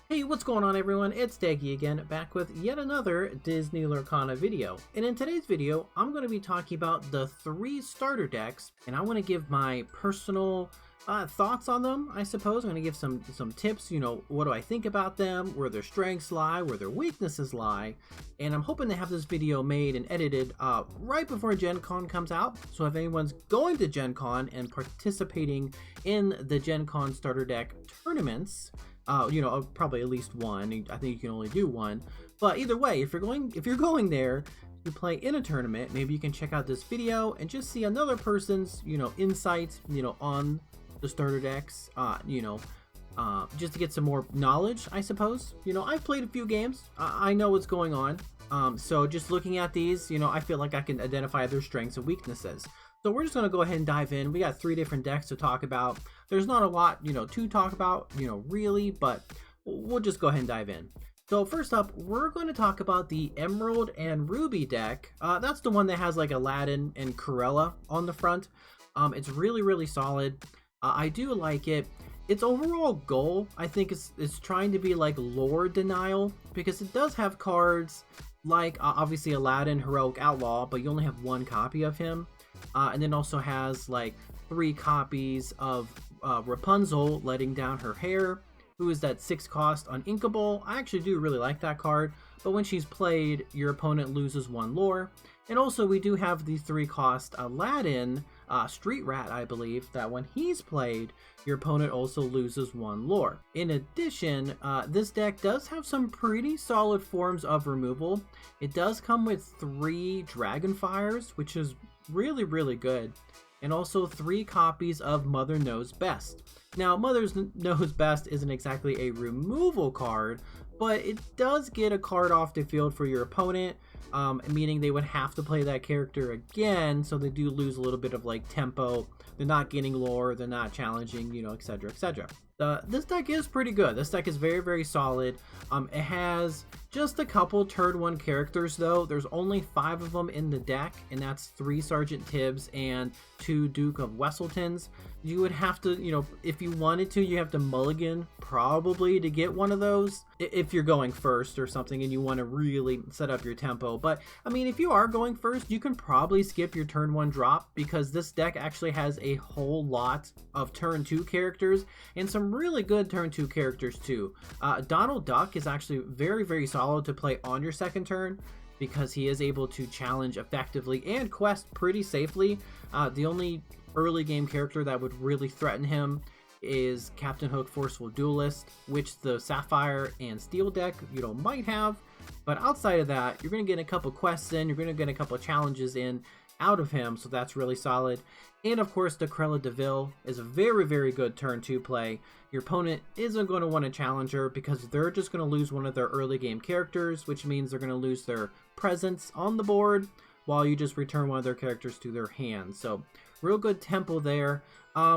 Hey, what's going on everyone? It's Daggy again, back with yet another Disney Lorcana video. And in today's video, I'm going to be talking about the 3 starter decks, and I want to give my personal thoughts on them, I suppose. I'm going to give some tips, what do I think about them, where their strengths lie, where their weaknesses lie. And I'm hoping to have this video made and edited right before Gen Con comes out. So if anyone's going to Gen Con and participating in the Gen Con starter deck tournaments, probably at least one. I think you can only do one. But either way, if you're going there, you play in a tournament, maybe you can check out this video and just see another person's, insight, on the starter decks, just to get some more knowledge, I suppose. I've played a few games. I know what's going on. So just looking at these, I feel like I can identify their strengths and weaknesses. So we're just going to go ahead and dive in. We got 3 different decks to talk about. There's not a lot, to talk about, really, but we'll just go ahead and dive in. So first up, we're going to talk about the Emerald and Ruby deck. That's the one that has like Aladdin and Corella on the front. It's really, really solid. I do like it. Its overall goal, I think, is trying to be like lore denial, because it does have cards like obviously Aladdin, Heroic Outlaw, but you only have 1 copy of him. And then also has like 3 copies of Rapunzel letting down her hair, who is that 6 cost uninkable. I actually do really like that card, but when she's played, your opponent loses 1 lore. And also we do have the 3 cost Aladdin, Street Rat, I believe, that when he's played, your opponent also loses 1 lore. In addition, this deck does have some pretty solid forms of removal. It does come with 3 Dragonfires, which is really, really good, and also 3 copies of Mother Knows Best. Now, Mother Knows Best isn't exactly a removal card, but it does get a card off the field for your opponent, meaning they would have to play that character again, so they do lose a little bit of like tempo. They're not getting lore, they're not challenging, etc, etc. This deck is pretty good. This deck is very, very solid. It has just a couple turn 1 characters though. There's only 5 of them in the deck, and that's 3 Sergeant Tibbs and 2 Duke of Wesseltons. You would have to, if you wanted to, you have to mulligan probably to get one of those if you're going first or something and you want to really set up your tempo. But I mean, if you are going first, you can probably skip your turn 1 drop, because this deck actually has a whole lot of turn 2 characters and some really good turn 2 characters too. Donald Duck is actually very, very solid to play on your 2nd turn, because he is able to challenge effectively and quest pretty safely. The only early game character that would really threaten him is Captain Hook Forceful Duelist, which the Sapphire and Steel deck might have. But outside of that, you're going to get a couple quests in, you're going to get a couple challenges in out of him, so that's really solid. And of course, the Cruella de Vil is a very, very good turn 2 play. Your opponent isn't going to want to challenge her, because they're just going to lose one of their early game characters, which means they're going to lose their presence on the board while you just return one of their characters to their hand. So real good tempo there.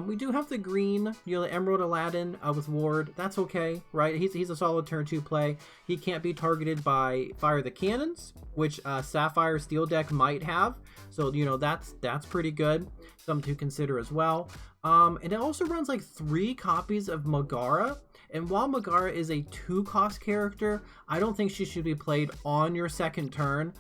We do have the green, the Emerald Aladdin with Ward. That's okay, right? He's a solid turn 2 play. He can't be targeted by Fire the Cannons, which Sapphire Steel deck might have. So, that's pretty good. Something to consider as well. And it also runs like 3 copies of Megara. And while Megara is a 2 cost character, I don't think she should be played on your 2nd turn,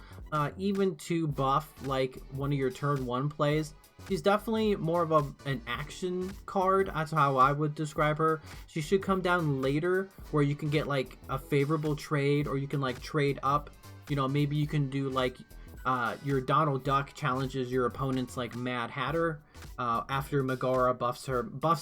even to buff like one of your turn 1 plays. She's definitely more of an action card. That's how I would describe her. She should come down later, where you can get like a favorable trade, or you can like trade up. Maybe you can do like your Donald Duck challenges your opponent's like Mad Hatter after Megara buffs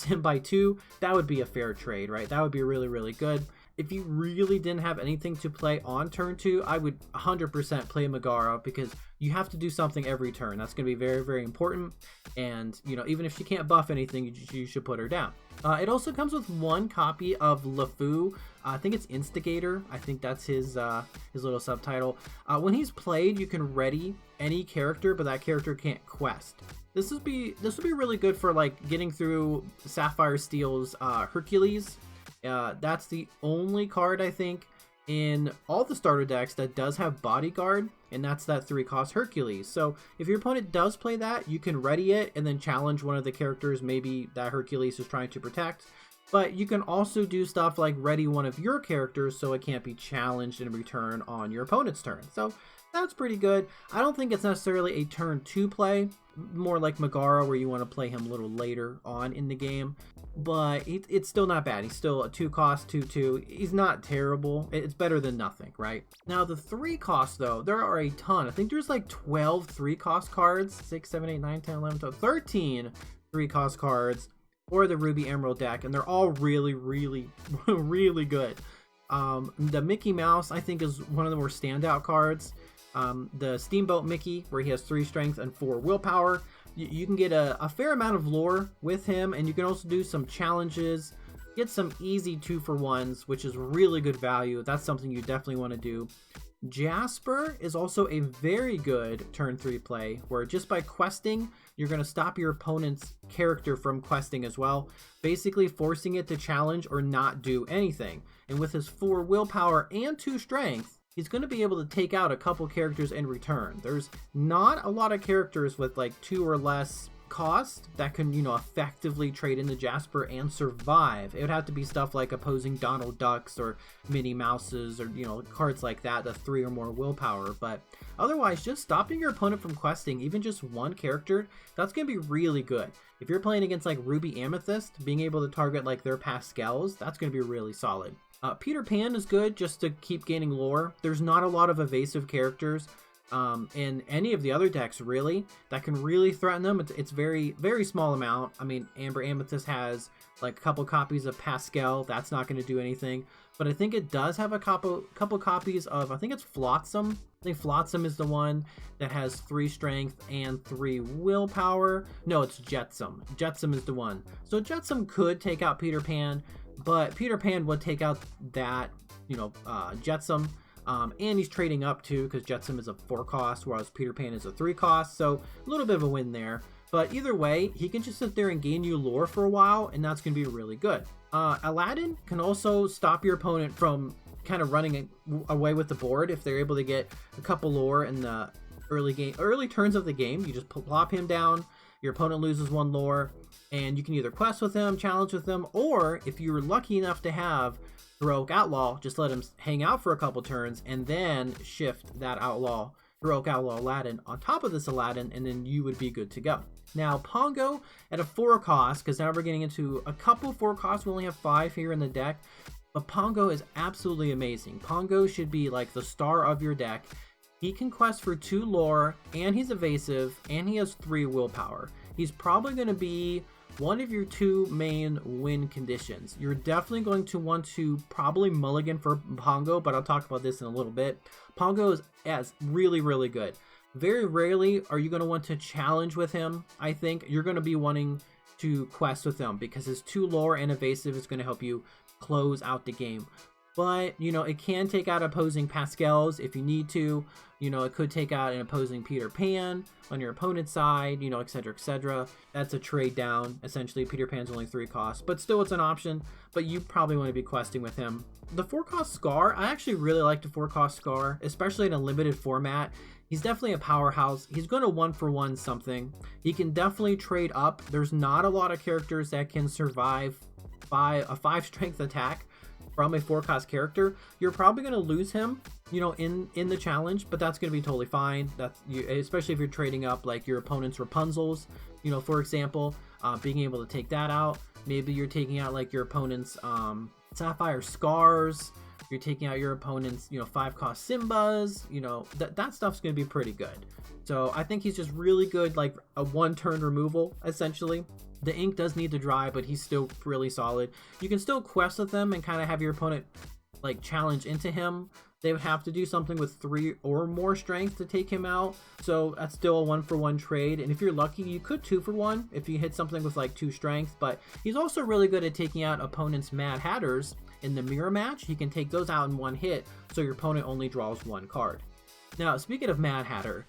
him by 2. That would be a fair trade, right? That would be really, really good. If you really didn't have anything to play on turn 2, I would 100% play Megara, because you have to do something every turn. That's going to be very, very important. And, even if she can't buff anything, you should put her down. It also comes with 1 copy of LeFou. I think it's Instigator. I think that's his little subtitle. When he's played, you can ready any character, but that character can't quest. This would be really good for like getting through Sapphire Steel's Hercules. That's the only card, I think, in all the starter decks that does have Bodyguard, and that's that 3 cost Hercules. So if your opponent does play that, you can ready it and then challenge one of the characters maybe that Hercules is trying to protect. But you can also do stuff like ready one of your characters so it can't be challenged in return on your opponent's turn. So that's pretty good. I don't think it's necessarily a turn 2 play, more like Megara where you want to play him a little later on in the game. But it's still not bad. He's still a 2 cost, 2/2. He's not terrible. It's better than nothing, right? Now the 3 costs though, there are a ton. I think there's like 12 3 cost cards, 6, 7, 8, 9, 10, 11, 12, 13 3 cost cards for the Ruby Emerald deck, and they're all really, really, really good. The Mickey Mouse I think is one of the more standout cards. The Steamboat Mickey, where he has 3 strength and 4 willpower. You can get a fair amount of lore with him, and you can also do some challenges, get some easy 2-for-1s, which is really good value. That's something you definitely want to do. Jasper is also a very good turn 3 play, where just by questing, you're going to stop your opponent's character from questing as well, basically forcing it to challenge or not do anything. And with his 4 willpower and 2 strength, he's going to be able to take out a couple characters in return. There's not a lot of characters with like 2 or less cost that can, effectively trade into Jasper and survive. It would have to be stuff like opposing Donald Ducks or Minnie Mouses or, cards like that, the 3 or more willpower. But otherwise, just stopping your opponent from questing, even just one character, that's going to be really good. If you're playing against like Ruby Amethyst, being able to target like their Pascals, that's going to be really solid. Peter Pan is good just to keep gaining lore. There's not a lot of evasive characters in any of the other decks really that can really threaten them. It's very, very small amount. I mean, Amber Amethyst has like a couple copies of Pascal. That's not going to do anything. But I think it does have a couple copies of, I think it's Flotsam. I think Flotsam is the one that has 3 strength and 3 willpower. No, it's Jetsam. Jetsam is the one. So Jetsam could take out Peter Pan, but Peter Pan would take out that, Jetsam. And he's trading up too, because Jetsam is a 4 cost, whereas Peter Pan is a 3 cost. So a little bit of a win there. But either way, he can just sit there and gain you lore for a while, and that's going to be really good. Aladdin can also stop your opponent from kind of running away with the board if they're able to get a couple lore in the early turns of the game. You just plop him down, your opponent loses 1 lore, and you can either quest with him, challenge with him, or if you were lucky enough to have Heroic Outlaw, just let him hang out for a couple turns and then shift that Outlaw, Heroic Outlaw Aladdin on top of this Aladdin, and then you would be good to go. Now Pongo at a 4 cost, because now we're getting into a couple 4 costs. We only have 5 here in the deck, but Pongo is absolutely amazing. Pongo should be like the star of your deck. He can quest for 2 lore, and he's evasive, and he has 3 willpower. He's probably going to be one of your 2 main win conditions. You're definitely going to want to probably mulligan for Pongo, but I'll talk about this in a little bit. Pongo is really, really good. Very rarely are you going to want to challenge with him. I think you're going to be wanting to quest with him because his 2 lore and evasive is going to help you close out the game. But, it can take out opposing Pascals if you need to. It could take out an opposing Peter Pan on your opponent's side, etc., etc. That's a trade down. Essentially, Peter Pan's only 3 costs, but still it's an option. But you probably want to be questing with him. The 4 cost Scar, I actually really like the 4 cost Scar, especially in a limited format. He's definitely a powerhouse. He's going to 1-for-1 something. He can definitely trade up. There's not a lot of characters that can survive by a 5 strength attack from a 4 cost character. You're probably going to lose him, in the challenge, but that's going to be totally fine. That's especially if you're trading up like your opponent's Rapunzels, for example, being able to take that out. Maybe you're taking out like your opponent's Sapphire Scars. You're taking out your opponent's 5 cost Simbas. That stuff's going to be pretty good. So I think he's just really good, like a 1-turn removal essentially. The ink does need to dry, but he's still really solid. You can still quest with them and kind of have your opponent like challenge into him. They would have to do something with 3 or more strength to take him out. So that's still a 1-for-1 trade. And if you're lucky, you could 2-for-1 if you hit something with like 2 strength. But he's also really good at taking out opponents' Mad Hatters in the mirror match. He can take those out in 1 hit, so your opponent only draws 1 card. Now, speaking of Mad Hatter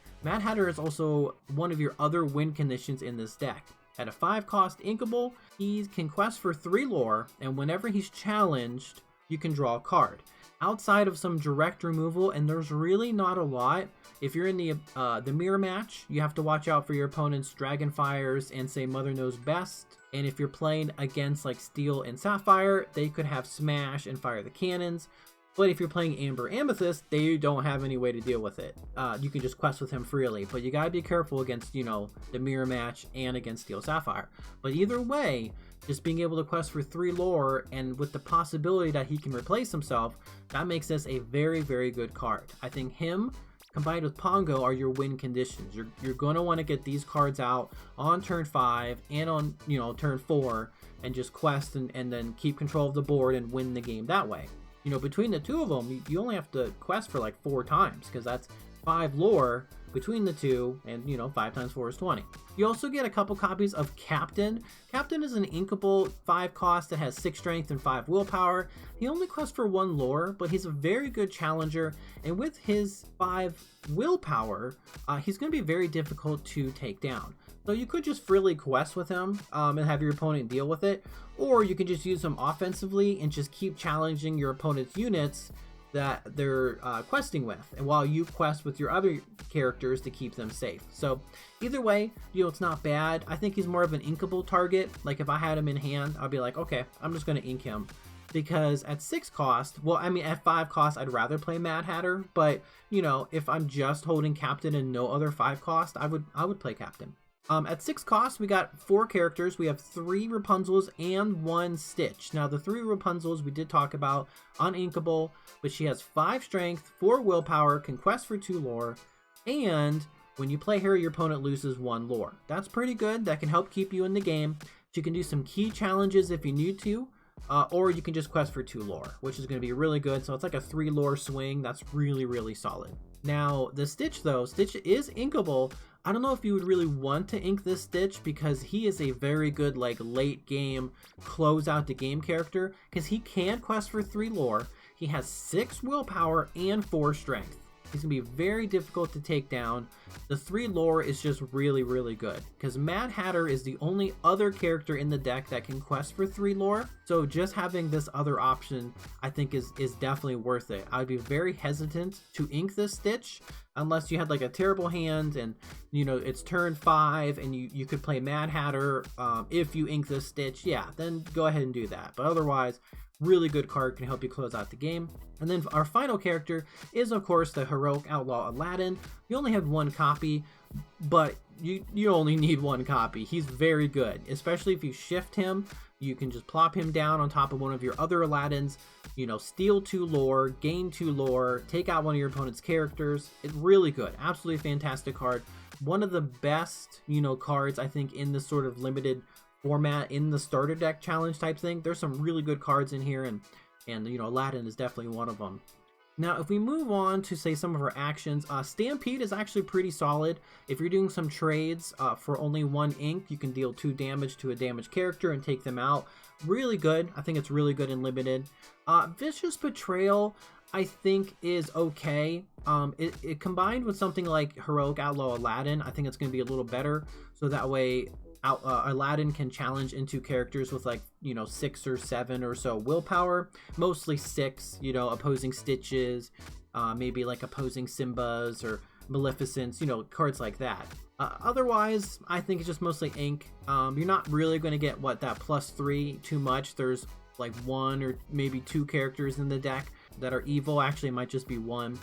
is also one of your other win conditions in this deck. At a 5 cost Inkable, he can quest for 3 lore, and whenever he's challenged, you can draw a card. outside of some direct removal, and there's really not a lot. If you're in the mirror match, you have to watch out for your opponent's Dragonfires and say Mother Knows Best. And if you're playing against like Steel and Sapphire, they could have Smash and fire the cannons. But if you're playing Amber Amethyst, they don't have any way to deal with it. You can just quest with him freely, but you gotta be careful against, you know, the mirror match and against Steel Sapphire. But either way, just being able to quest for 3 lore and with the possibility that he can replace himself, that makes this a very, very good card. I think him combined with Pongo are your win conditions. You're going to want to get these cards out on turn 5 and on, you know, turn 4 and just quest and then keep control of the board and win the game that way. You know, between the two of them, you only have to quest for like 4 times because that's 5 lore between the two, and you know, 5 times 4 is 20. You also get a couple copies of Captain. Captain is an inkable 5 cost that has 6 strength and 5 willpower. He only quests for 1 lore, but he's a very good challenger, and with his 5 willpower, he's going to be very difficult to take down. So you could just freely quest with him and have your opponent deal with it, or you can just use him offensively and just keep challenging your opponent's units that they're questing with, and while you quest with your other characters to keep them safe. So either way, you know, it's not bad. I think he's more of an inkable target. Like if I had him in hand, I'd be like, okay, I'm just going to ink him, because at 6 cost, well, I mean at 5 cost, I'd rather play Mad Hatter, but you know, if I'm just holding Captain and no other 5 cost, I would play Captain. At 6 costs, we got 4 characters. We have 3 Rapunzels and 1 Stitch. Now, the 3 Rapunzels we did talk about, uninkable, but she has 5 strength, 4 willpower, can quest for 2 lore, and when you play her, your opponent loses 1 lore. That's pretty good. That can help keep you in the game. You can do some key challenges if you need to, or you can just quest for 2 lore, which is going to be really good. So it's like a 3 lore swing. That's really, really solid. Now, the Stitch, though, Stitch is inkable. I don't know if you would really want to ink this Stitch because he is a very good like late game close out the game character, because he can quest for 3 lore. He has 6 willpower and 4 strength. He's gonna be very difficult to take down. The 3 lore is just really, really good because Mad Hatter is the only other character in the deck that can quest for 3 lore. So just having this other option, I think is definitely worth it. I'd be very hesitant to ink this Stitch unless you had like a terrible hand and you know it's turn 5 and you could play Mad Hatter. If you ink this Stitch, yeah, then go ahead and do that. But otherwise, really good card, can help you close out the game. And then our final character is of course the Heroic Outlaw Aladdin. You only have 1 copy, but you only need 1 copy. He's very good, especially if you shift him. You can just plop him down on top of one of your other Aladdins, you know, steal 2 lore, gain 2 lore, take out one of your opponent's characters. It's really good, absolutely fantastic card. One of the best, you know, cards I think in this sort of limited format in the starter deck challenge type thing. There's some really good cards in here, and you know, Aladdin is definitely one of them. Now, if we move on to say some of our actions, Stampede is actually pretty solid. If you're doing some trades for only 1 ink, you can deal 2 damage to a damaged character and take them out. Really good. I think it's really good in limited. Vicious Betrayal, I think, is okay. It combined with something like Heroic Outlaw Aladdin, I think it's going to be a little better. So that way, Aladdin can challenge into characters with like, you know, 6 or 7 or so willpower, mostly 6, you know, opposing Stitches, maybe like opposing Simbas or Maleficents, you know, cards like that. Otherwise, I think it's just mostly ink. You're not really going to get that +3 too much. There's like 1 or maybe 2 characters in the deck that are evil. Actually, it might just be 1.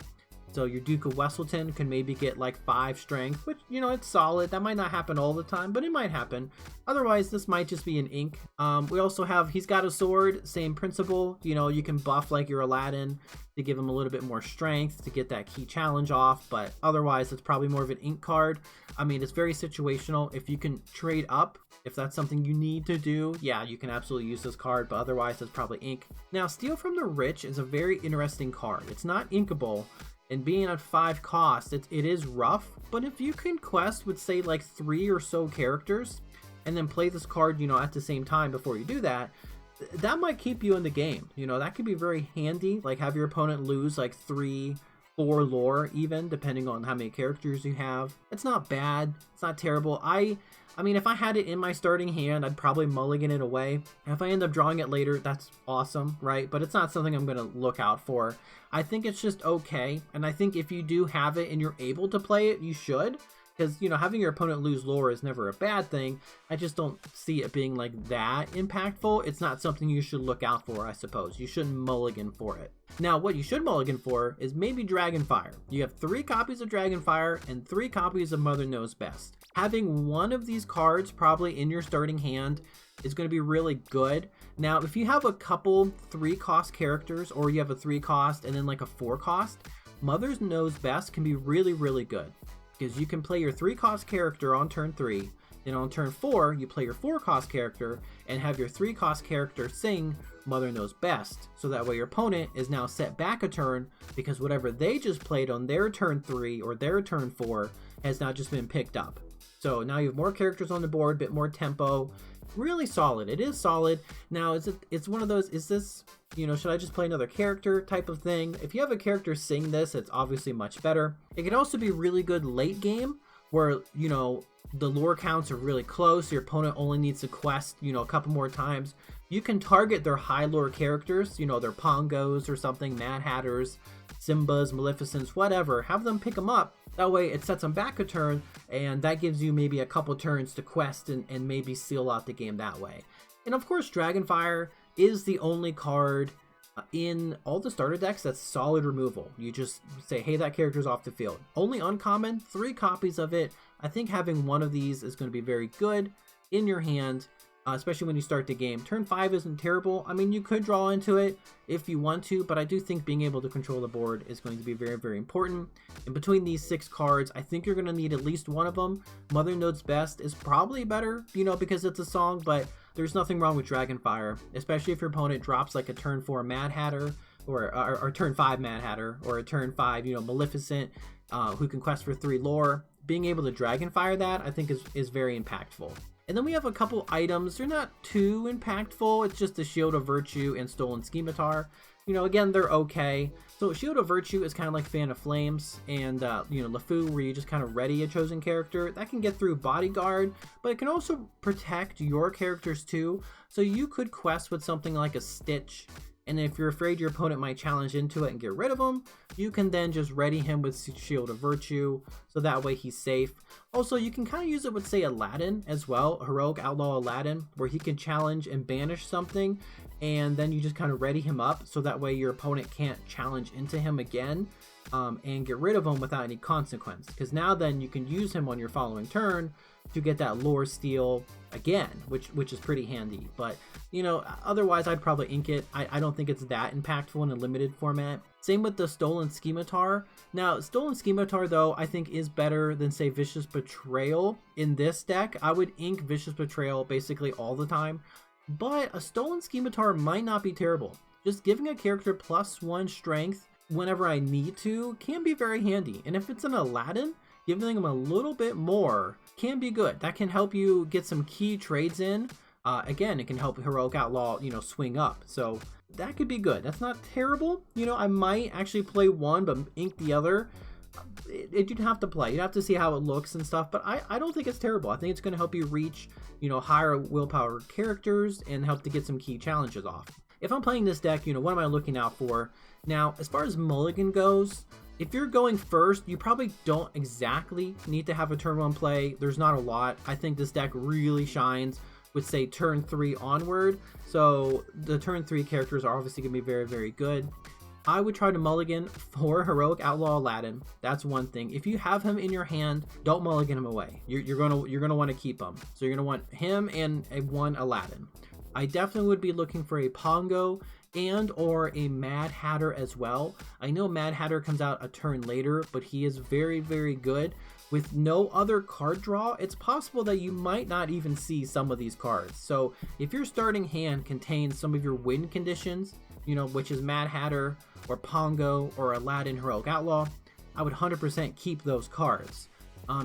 So your Duke of Wesselton can maybe get like 5 strength, which, you know, it's solid. That might not happen all the time, but it might happen. Otherwise, this might just be an ink. We also have, he's got a sword, same principle. You know, you can buff like your Aladdin to give him a little bit more strength to get that key challenge off, but otherwise it's probably more of an ink card. I mean, it's very situational. If you can trade up, if that's something you need to do, yeah, you can absolutely use this card, but otherwise it's probably ink. Now, Steal from the Rich is a very interesting card. It's not inkable, and being at 5 cost, it is rough, but if you can quest with say like 3 or so characters and then play this card, you know, at the same time before you do that, that might keep you in the game. You know, that could be very handy, like have your opponent lose like 3 4 lore, even depending on how many characters you have. It's not bad, it's not terrible. I mean, if I had it in my starting hand, I'd probably mulligan it away. If I end up drawing it later, that's awesome, right? But it's not something I'm going to look out for. I think it's just okay, and I think if you do have it and you're able to play it, you should. Because, you know, having your opponent lose lore is never a bad thing. I just don't see it being like that impactful. It's not something you should look out for, I suppose. You shouldn't mulligan for it. Now, what you should mulligan for is maybe Dragonfire. You have 3 copies of Dragonfire and 3 copies of Mother Knows Best. Having one of these cards probably in your starting hand is going to be really good. Now, if you have a couple 3-cost characters, or you have a 3-cost and then like a 4-cost, Mother Knows Best can be really, really good. Because you can play your 3-cost character on turn 3, then on turn 4, you play your 4-cost character, and have your 3-cost character sing Mother Knows Best. So that way your opponent is now set back a turn, because whatever they just played on their turn 3 or their turn 4 has now just been picked up. So now you have more characters on the board, bit more tempo. Really solid. It is solid. Now, it's one of those, is this, you know, should I just play another character type of thing? If you have a character sing this, it's obviously much better. It can also be really good late game where, you know, the lore counts are really close. Your opponent only needs to quest, you know, a couple more times. You can target their high lore characters, you know, their Pongos or something, Mad Hatters, Simbas, Maleficents, whatever. Have them pick them up. That way it sets them back a turn, and that gives you maybe a couple turns to quest and maybe seal out the game that way. And of course, Dragonfire is the only card in all the starter decks that's solid removal. You just say, hey, that character's off the field. Only uncommon, 3 copies of it. I think having one of these is going to be very good in your hand, especially when you start the game. Turn 5 isn't terrible. I mean, you could draw into it if you want to, but I do think being able to control the board is going to be very, very important. And between these 6 cards, I think you're going to need at least one of them. Mother Knows Best is probably better, you know, because it's a song, but there's nothing wrong with Dragonfire, especially if your opponent drops like a turn 4 Mad Hatter, or turn 5 Mad Hatter, or a turn 5, you know, Maleficent, who can quest for 3 lore. Being able to Dragonfire that, I think, is very impactful. And then we have a couple items. They're not too impactful. It's just the Shield of Virtue and Stolen Scimitar. You know, again, they're okay. So Shield of Virtue is kind of like Fan of Flames and, you know, LeFou, where you just kind of ready a chosen character. That can get through Bodyguard, but it can also protect your characters too. So you could quest with something like a Stitch, and if you're afraid your opponent might challenge into it and get rid of him, you can then just ready him with Shield of Virtue, so that way he's safe. Also, you can kind of use it with, say, Aladdin as well, Heroic Outlaw Aladdin, where he can challenge and banish something, and then you just kind of ready him up, so that way your opponent can't challenge into him again, and get rid of him without any consequence. Because now then you can use him on your following turn to get that lore steal again, which is pretty handy. But, you know, otherwise I'd probably ink it. I don't think it's that impactful in a limited format. Same with the Stolen Scimitar. Now, Stolen Scimitar, though, I think is better than, say, Vicious Betrayal in this deck. I would ink Vicious Betrayal basically all the time, but a Stolen Scimitar might not be terrible. Just giving a character +1 strength whenever I need to can be very handy. And if it's an Aladdin, giving them a little bit more can be good. That can help you get some key trades in. Again, it can help Heroic Outlaw, you know, swing up. So that could be good. That's not terrible. You know, I might actually play one, but ink the other. You'd have to play. You'd have to see how it looks and stuff. But I don't think it's terrible. I think it's going to help you reach, you know, higher willpower characters and help to get some key challenges off. If I'm playing this deck, you know, what am I looking out for? Now, as far as mulligan goes, if you're going first, you probably don't exactly need to have a turn 1 play. There's not a lot. I think this deck really shines with, say, turn 3 onward. So the turn 3 characters are obviously going to be very, very good. I would try to mulligan for Heroic Outlaw Aladdin. That's one thing. If you have him in your hand, don't mulligan him away. You're gonna want to keep him. So you're gonna want him and one Aladdin. I definitely would be looking for a Pongo and or a Mad Hatter as well. I know Mad Hatter comes out a turn later, but he is very, very good. With no other card draw, it's possible that you might not even see some of these cards. So if your starting hand contains some of your win conditions, you know, which is Mad Hatter or Pongo or Aladdin Heroic Outlaw, I would 100% keep those cards.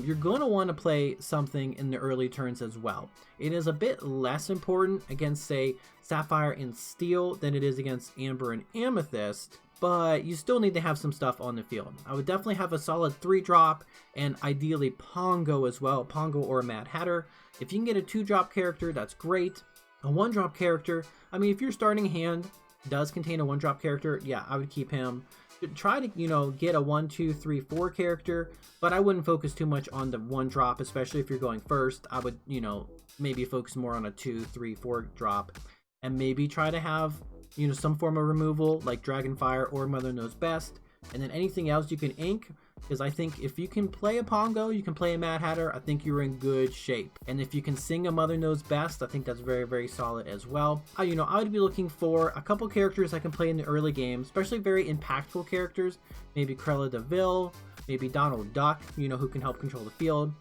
You're going to want to play something in the early turns as well. It is a bit less important against, say, Sapphire and Steel than it is against Amber and Amethyst, but you still need to have some stuff on the field. I would definitely have a solid 3-drop, and ideally Pongo as well, Pongo or Mad Hatter. If you can get a 2-drop character, that's great. A 1-drop character, I mean, if your starting hand does contain a 1-drop character, yeah, I would keep him. Try to, you know, get a 1, 2, 3, 4 character, but I wouldn't focus too much on the 1-drop, especially if you're going first. I would, you know, maybe focus more on a 2, 3, 4 drop, and maybe try to have, you know, some form of removal like Dragonfire or Mother Knows Best, and then anything else you can ink, because I think if you can play a Pongo, you can play a Mad Hatter, I think you're in good shape. And if you can sing a Mother Knows Best, I think that's very, very solid as well. You know, I would be looking for a couple characters I can play in the early game, especially very impactful characters, maybe Cruella de Vil, maybe Donald Duck, you know, who can help control the field,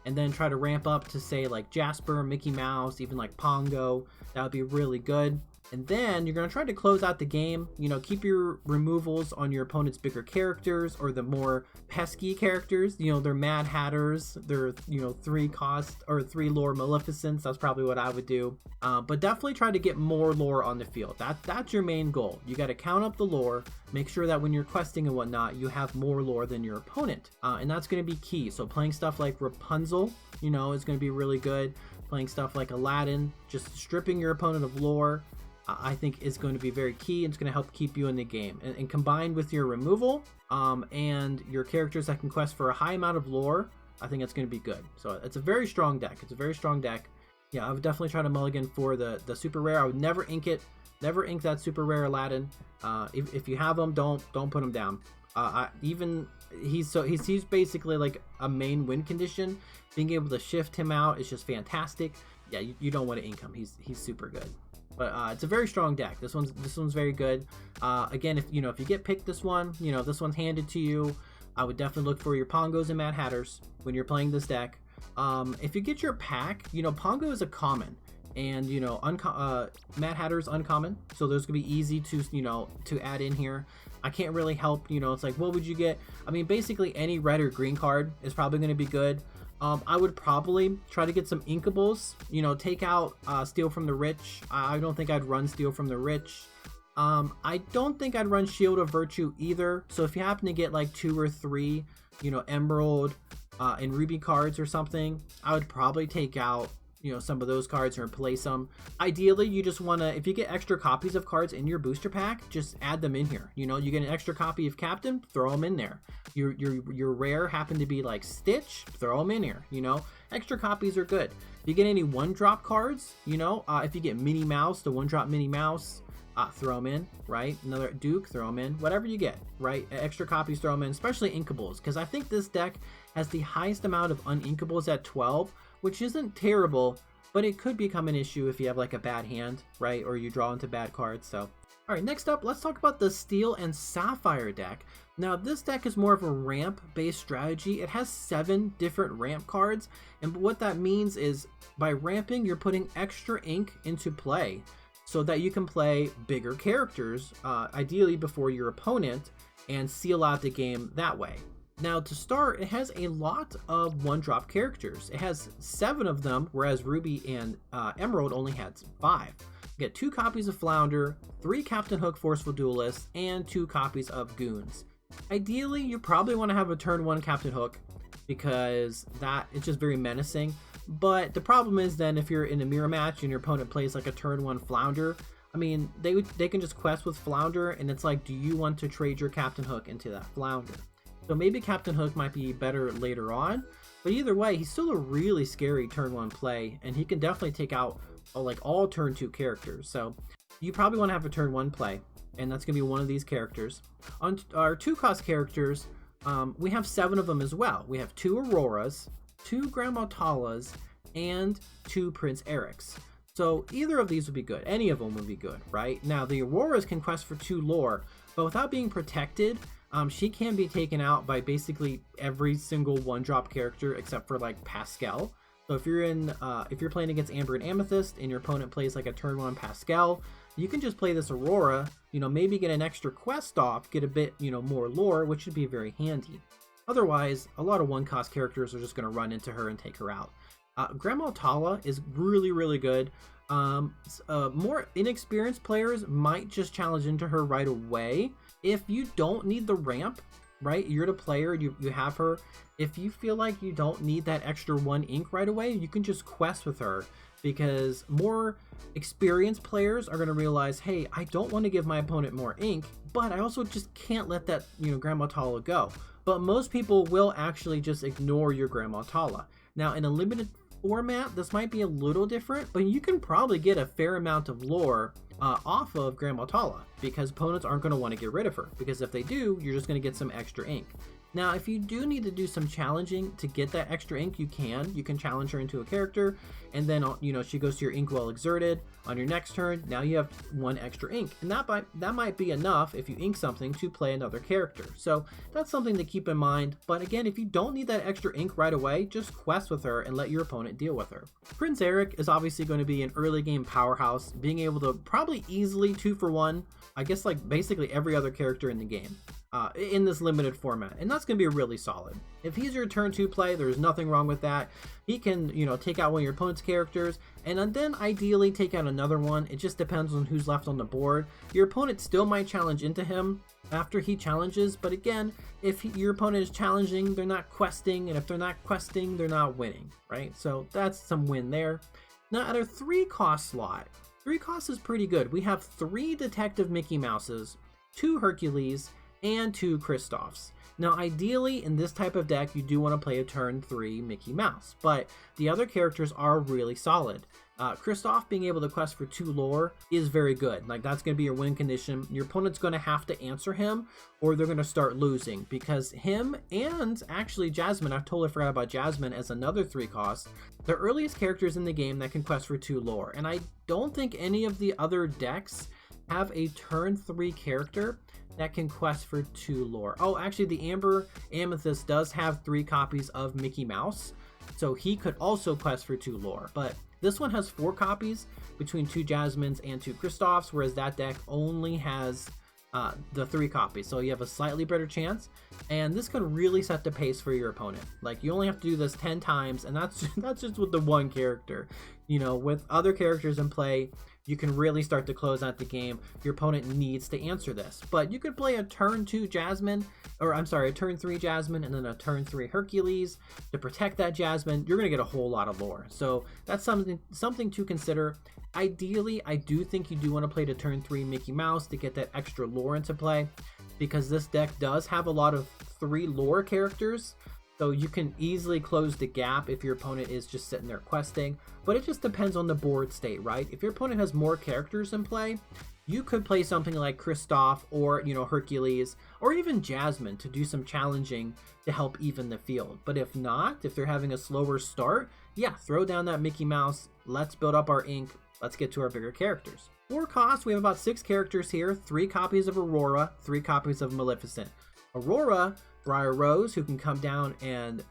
and then try to ramp up to say like Jasper, Mickey Mouse, even like Pongo. That would be really good. And then you're going to try to close out the game, you know, keep your removals on your opponent's bigger characters or the more pesky characters, you know, they're Mad Hatters, they're, you know, 3 cost or 3 lore Maleficents. That's probably what I would do. But definitely try to get more lore on the field. That's your main goal. You got to count up the lore, make sure that when you're questing and whatnot, you have more lore than your opponent. And that's going to be key. So playing stuff like Rapunzel, you know, is going to be really good. Playing stuff like Aladdin, just stripping your opponent of lore, I think is going to be very key. It's going to help keep you in the game, and combined with your removal and your characters that can quest for a high amount of lore, I think it's going to be good. So it's a very strong deck. It's a very strong deck. Yeah, I would definitely try to mulligan for the super rare. I would never ink it. Never ink that super rare Aladdin. If you have them, don't put them down. He's basically like a main win condition. Being able to shift him out is just fantastic. Yeah, you don't want to ink him. He's super good. But it's a very strong deck. This one's very good. Again, if you get picked this one, you know, this one's handed to you, I would definitely look for your Pongos and Mad Hatters when you're playing this deck. If you get your pack, you know, Pongo is a common, and you know, Mad Hatter is uncommon, so those could be easy to, you know, to add in here. I can't really help, you know, it's like, what would you get? I mean, basically any red or green card is probably going to be good. I would probably try to get some inkables, you know, take out Steal from the Rich. I don't think I'd run Steal from the Rich. I don't think I'd run Shield of Virtue either. So if you happen to get like 2 or 3, you know, Emerald and Ruby cards or something, I would probably take out, you know, some of those cards and replace them. Ideally, you just want to, if you get extra copies of cards in your booster pack, just add them in here. You know, you get an extra copy of Captain, throw them in there. Your rare happen to be like Stitch, throw them in here. You know, extra copies are good. If you get any 1-drop cards, you know, if you get Minnie Mouse, the 1-drop Minnie Mouse, throw them in, right? Another Duke, throw them in. Whatever you get, right? Extra copies, throw them in, especially inkables, because I think this deck has the highest amount of uninkables at 12, which isn't terrible, but it could become an issue if you have like a bad hand, right? Or you draw into bad cards. So, all right, next up, let's talk about the Steel and Sapphire deck. Now, this deck is more of a ramp-based strategy. It has 7 different ramp cards, and what that means is by ramping, you're putting extra ink into play so that you can play bigger characters, ideally before your opponent, and seal out the game that way. Now, to start, it has a lot of 1-drop characters. It has 7 of them, whereas Ruby and Emerald only had 5. You get 2 copies of Flounder, 3 Captain Hook Forceful Duelists, and 2 copies of Goons. Ideally, you probably want to have a turn 1 Captain Hook, because that is just very menacing. But the problem is then if you're in a mirror match and your opponent plays like a turn 1 Flounder, I mean, they can just quest with Flounder, and it's like, do you want to trade your Captain Hook into that Flounder? So maybe Captain Hook might be better later on, but either way, he's still a really scary turn 1 play, and he can definitely take out like all turn 2 characters. So you probably want to have a turn 1 play, and that's going to be one of these characters. On our 2-cost characters, we have 7 of them as well. We have 2 Auroras, 2 Grandma Talas, and 2 Prince Erics. So either of these would be good. Any of them would be good, right? Now, the Auroras can quest for 2 lore, but without being protected, she can be taken out by basically every single 1-drop character except for like Pascal. So if you're playing against Amber and Amethyst and your opponent plays like a turn 1 Pascal, you can just play this Aurora, you know, maybe get an extra quest off, get a bit, you know, more lore, which should be very handy. Otherwise, a lot of 1-cost characters are just going to run into her and take her out. Grandma Tala is really, really good. More inexperienced players might just challenge into her right away, If you don't need the ramp, right, you're the player, you have her. If you feel like you don't need that extra 1 ink right away, you can just quest with her, because more experienced players are going to realize, hey, I don't want to give my opponent more ink, but I also just can't let that, Grandma Tala go. But most people will actually just ignore your Grandma Tala. Now, in a limited format, this might be a little different, but you can probably get a fair amount of lore off of Grandma Tala, because opponents aren't going to want to get rid of her, because if they do, you're just going to get some extra ink. Now, if you do need to do some challenging to get that extra ink, you can challenge her into a character, and then she goes to your ink well exerted. On your next turn, now you have 1 extra ink, and that might be enough if you ink something to play another character. So that's something to keep in mind. But again, if you don't need that extra ink right away, just quest with her and let your opponent deal with her. Prince Eric is obviously going to be an early game powerhouse, being able to probably easily 2 for 1, I guess, like basically every other character in the game. In this limited format, and that's going to be really solid. If he's your turn 2 play, there's nothing wrong with that. He can, take out one of your opponent's characters, and then ideally take out another one. It just depends on who's left on the board. Your opponent still might challenge into him after he challenges, but again, if your opponent is challenging, they're not questing, and if they're not questing, they're not winning, right? So that's some win there. Now at our 3 cost slot, 3 cost is pretty good. We have 3 Detective Mickey Mouses, 2 Hercules, and 2 Kristoffs. Now ideally in this type of deck you do want to play a turn 3 Mickey Mouse, but the other characters are really solid. Kristoff being able to quest for 2 lore is very good. Like, that's going to be your win condition. Your opponent's going to have to answer him or they're going to start losing, because him and actually Jasmine, I totally forgot about Jasmine as another 3 cost. The earliest characters in the game that can quest for 2 lore, and I don't think any of the other decks have a turn 3 character that can quest for 2 lore. Oh, actually the Amber Amethyst does have 3 copies of Mickey Mouse, so he could also quest for 2 lore, but this one has 4 copies between 2 Jasmines and 2 Kristoffs, whereas that deck only has the 3 copies, so you have a slightly better chance, and this could really set the pace for your opponent. Like, you only have to do this 10 times, and that's just with the 1 character. With other characters in play, you can really start to close out the game. Your opponent needs to answer this, but you could play a turn 2 Jasmine, or I'm sorry, a turn 3 Jasmine, and then a turn 3 Hercules to protect that Jasmine. You're gonna get a whole lot of lore, so that's something to consider. Ideally, I do think you do want to play the turn 3 Mickey Mouse to get that extra lore into play, because this deck does have a lot of 3 lore characters, so you can easily close the gap if your opponent is just sitting there questing. But it just depends on the board state, right? If your opponent has more characters in play, you could play something like Kristoff or, Hercules, or even Jasmine to do some challenging to help even the field. But if not, if they're having a slower start, yeah, throw down that Mickey Mouse. Let's build up our ink. Let's get to our bigger characters. For cost, we have about 6 characters here, 3 copies of Aurora, 3 copies of Maleficent. Aurora, Briar Rose, who can come down and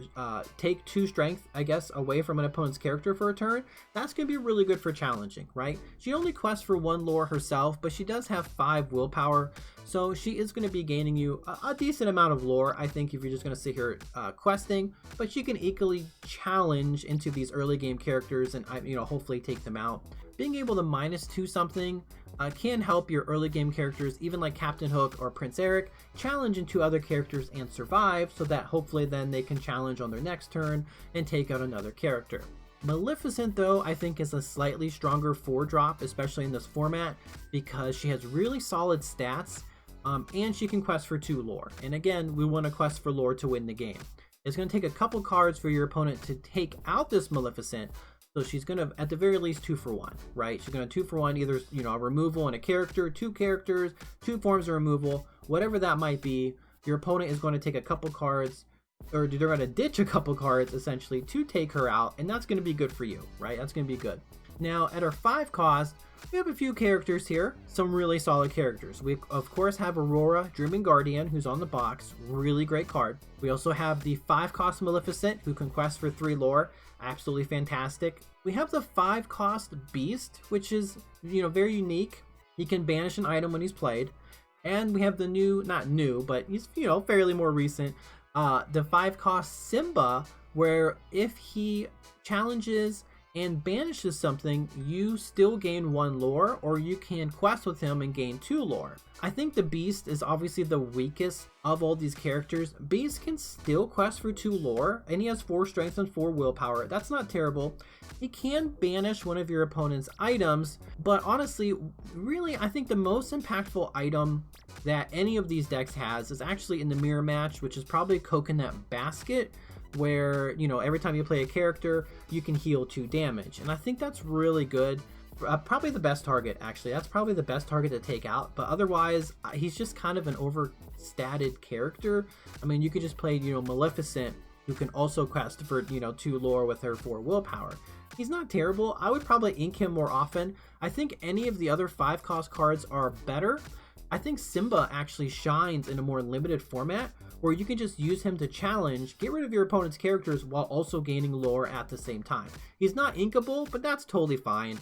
take 2 strength, I guess, away from an opponent's character for a turn. That's going to be really good for challenging, right? She only quests for 1 lore herself, but she does have 5 willpower, so she is going to be gaining you a decent amount of lore, I think, if you're just going to sit here questing. But she can equally challenge into these early game characters and, hopefully take them out. Being able to -2 something can help your early game characters, even like Captain Hook or Prince Eric, challenge into other characters and survive, so that hopefully then they can challenge on their next turn and take out another character. Maleficent, though, I think is a slightly stronger 4-drop, especially in this format, because she has really solid stats, and she can quest for 2 lore. And again, we want to quest for lore to win the game. It's going to take a couple cards for your opponent to take out this Maleficent. So she's going to, at the very least, 2 for 1, right? She's going to 2 for 1, either, a removal and a character, 2 characters, 2 forms of removal, whatever that might be. Your opponent is going to take a couple cards, or they're going to ditch a couple cards, essentially, to take her out, and that's going to be good for you, right? That's going to be good. Now, at our 5 cost, we have a few characters here, some really solid characters. We, of course, have Aurora, Dreaming Guardian, who's on the box, really great card. We also have the 5 cost Maleficent, who can quest for 3 lore, absolutely fantastic. We have the 5 cost Beast, which is, very unique. He can banish an item when he's played. And we have the new, not new, but he's, fairly more recent, the 5 cost Simba, where if he challenges and banishes something, you still gain 1 lore, or you can quest with him and gain 2 lore. I think the Beast is obviously the weakest of all these characters. Beast can still quest for 2 lore, and he has 4 strength and 4 willpower. That's not terrible. He can banish one of your opponent's items, but honestly, really, I think the most impactful item that any of these decks has is actually in the mirror match, which is probably Coconut Basket, where, you know, every time you play a character, you can heal 2 damage. And I think that's really good. Probably the best target, actually. That's probably the best target to take out. But otherwise, he's just kind of an overstated character. I mean, you could just play, you know, Maleficent, who can also quest for, you know, 2 lore with her 4 willpower. He's not terrible. I would probably ink him more often. I think any of the other 5-cost cards are better. I think Simba actually shines in a more limited format, where you can just use him to challenge, get rid of your opponent's characters while also gaining lore at the same time. He's not inkable, but that's totally fine.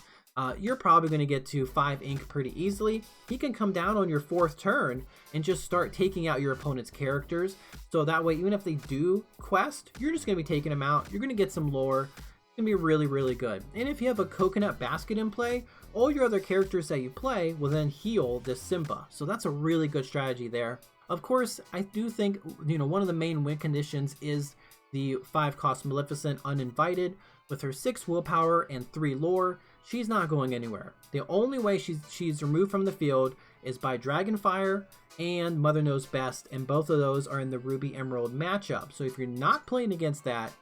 You're probably going to get to 5 ink pretty easily. He can come down on your 4th turn and just start taking out your opponent's characters. So that way, even if they do quest, you're just going to be taking them out. You're going to get some lore. It's going to be really, really good. And if you have a Coconut Basket in play, all your other characters that you play will then heal this Simba. So that's a really good strategy there. Of course, I do think, you know, one of the main win conditions is the 5-cost Maleficent Uninvited. With her 6 willpower and 3 lore, she's not going anywhere. The only way she's removed from the field is by Dragonfire and Mother Knows Best, and both of those are in the Ruby Emerald matchup. So if you're not playing against that,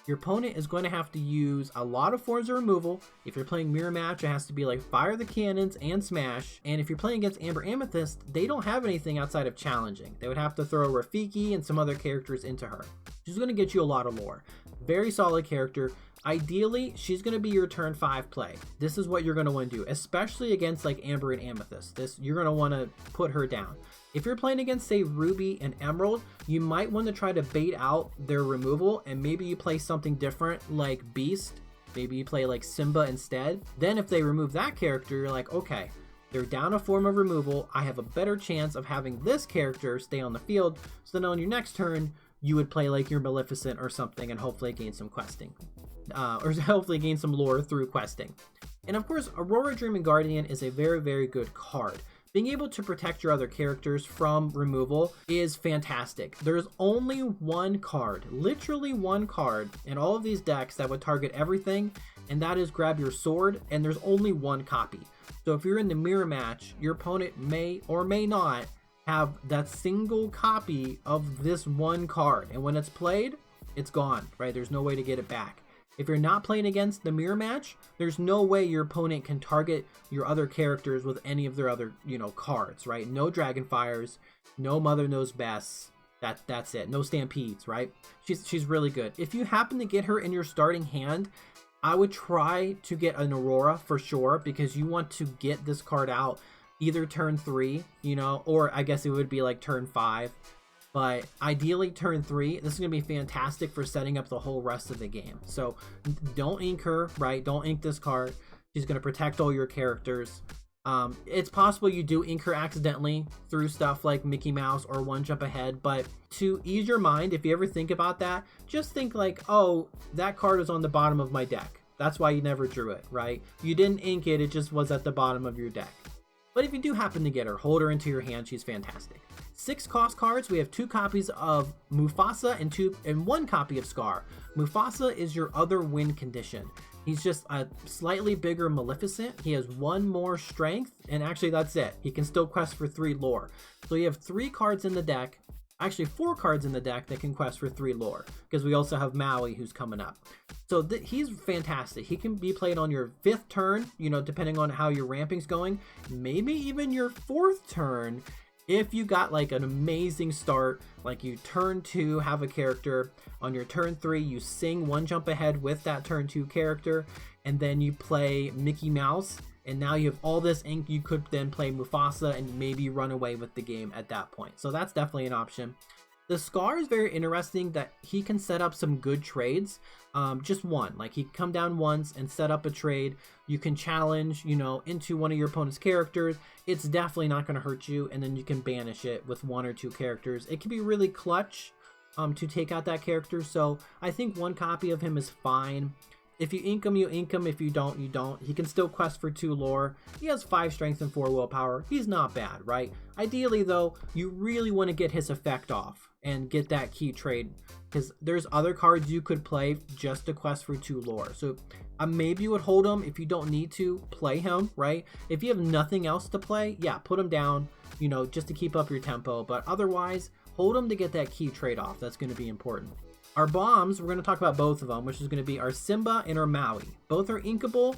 your opponent is going to have to use a lot of forms of removal. If you're playing mirror match, it has to be like Fire the Cannons and Smash. And if you're playing against Amber Amethyst, they don't have anything outside of challenging. They would have to throw Rafiki and some other characters into her. She's going to get you a lot of lore. Very solid character. Ideally, she's going to be your turn 5 play. This is what you're going to want to do, especially against like Amber and Amethyst. You're going to want to put her down. If you're playing against, say, Ruby and Emerald, you might want to try to bait out their removal, and maybe you play something different like Beast. Maybe you play like Simba instead. Then if they remove that character, you're like, okay, they're down a form of removal. I have a better chance of having this character stay on the field. So then on your next turn, you would play like your Maleficent or something and hopefully gain some questing. Or hopefully gain some lore through questing. And of course, Aurora Dreaming Guardian is a very, very good card. Being able to protect your other characters from removal is fantastic. There's only one card, literally one card, in all of these decks that would target everything, and that is Grab Your Sword, and there's only one copy. So if you're in the mirror match, your opponent may or may not have that single copy of this one card, and when it's played, it's gone, right? There's no way to get it back. If you're not playing against the mirror match, there's no way your opponent can target your other characters with any of their other, cards, right? No Dragonfires, no Mother Knows Best. That's it. No Stampedes, right? She's really good. If you happen to get her in your starting hand, I would try to get an Aurora for sure, because you want to get this card out either turn 3, or I guess it would be like turn 5. But ideally turn 3, this is going to be fantastic for setting up the whole rest of the game. So don't ink her, right? Don't ink this card. She's going to protect all your characters. It's possible you do ink her accidentally through stuff like Mickey Mouse or One Jump Ahead, but to ease your mind, if you ever think about that, just think like, oh, that card is on the bottom of my deck. That's why you never drew it, right? You didn't ink it, it just was at the bottom of your deck. But if you do happen to get her, hold her into your hand. She's fantastic. 6 cost cards. We have 2 copies of Mufasa and 1 copy of Scar. Mufasa is your other win condition. He's just a slightly bigger Maleficent. He has 1 more strength, and actually that's it. He can still quest for 3 lore. So you have 3 cards in the deck. Actually 4 cards in the deck that can quest for 3 lore, because we also have Maui who's coming up. So he's fantastic. He can be played on your 5th turn, depending on how your ramping's going, maybe even your 4th turn. If you got like an amazing start, like you turn 2 have a character, on your turn 3 you sing One Jump Ahead with that turn 2 character, and then you play Mickey Mouse, and now you have all this ink. You could then play Mufasa and maybe run away with the game at that point. So that's definitely an option. The Scar is very interesting that he can set up some good trades. Just one, like he can come down once and set up a trade. You can challenge, into one of your opponent's characters. It's definitely not going to hurt you, and then you can banish it with 1 or 2 characters. It can be really clutch to take out that character. So I think 1 copy of him is fine. If you ink him, you ink him. If you don't, you don't. He can still quest for 2 lore. He has 5 strength and 4 willpower. He's not bad, right? Ideally, though, you really want to get his effect off and get that key trade, because there's other cards you could play just to quest for 2 lore. So maybe you would hold him. If you don't need to, play him, right? If you have nothing else to play, yeah, put him down, you know, just to keep up your tempo. But otherwise, hold him to get that key trade off. That's going to be important. Our bombs, we're going to talk about both of them, which is going to be our Simba and our Maui. Both are inkable.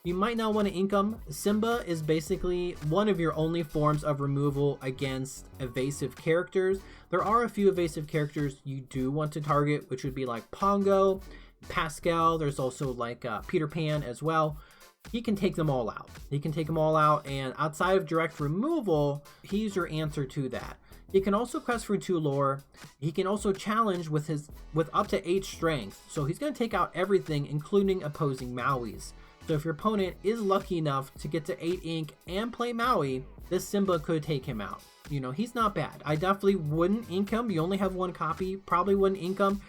You might not want to ink them. Simba is basically one of your only forms of removal against evasive characters. There are a few evasive characters you do want to target, which would be like Pongo, Pascal. There's also like Peter Pan as well. He can take them all out. He can take them all out, and outside of direct removal, he's your answer to that. He can also quest for 2 lore. He can also challenge with up to 8 strength. So he's going to take out everything, including opposing Mauis. So if your opponent is lucky enough to get to 8 ink and play Maui, this Simba could take him out. You know, he's not bad. I definitely wouldn't ink him. You only have 1 copy. Probably wouldn't ink him.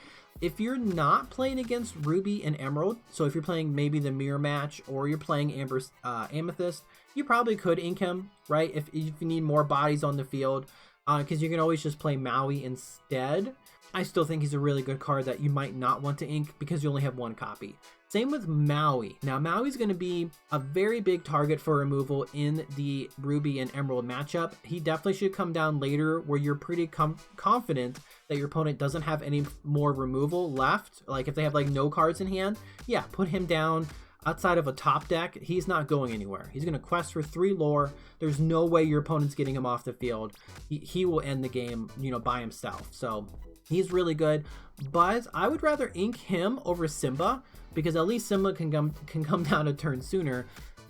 If you're not playing against Ruby and Emerald, so if you're playing maybe the mirror match or you're playing Amethyst, you probably could ink him, right? If you need more bodies on the field. Because you can always just play Maui instead. I still think he's a really good card that you might not want to ink because you only have 1 copy. Same with Maui. Now, Maui's going to be a very big target for removal in the Ruby and Emerald matchup. He definitely should come down later where you're pretty confident that your opponent doesn't have any more removal left. Like if they have like no cards in hand, yeah, put him down. Outside of a top deck, he's not going anywhere. He's going to quest for 3 lore. There's no way your opponent's getting him off the field. He will end the game, you know, by himself. So he's really good. But I would rather ink him over Simba, because at least Simba can come down a turn sooner,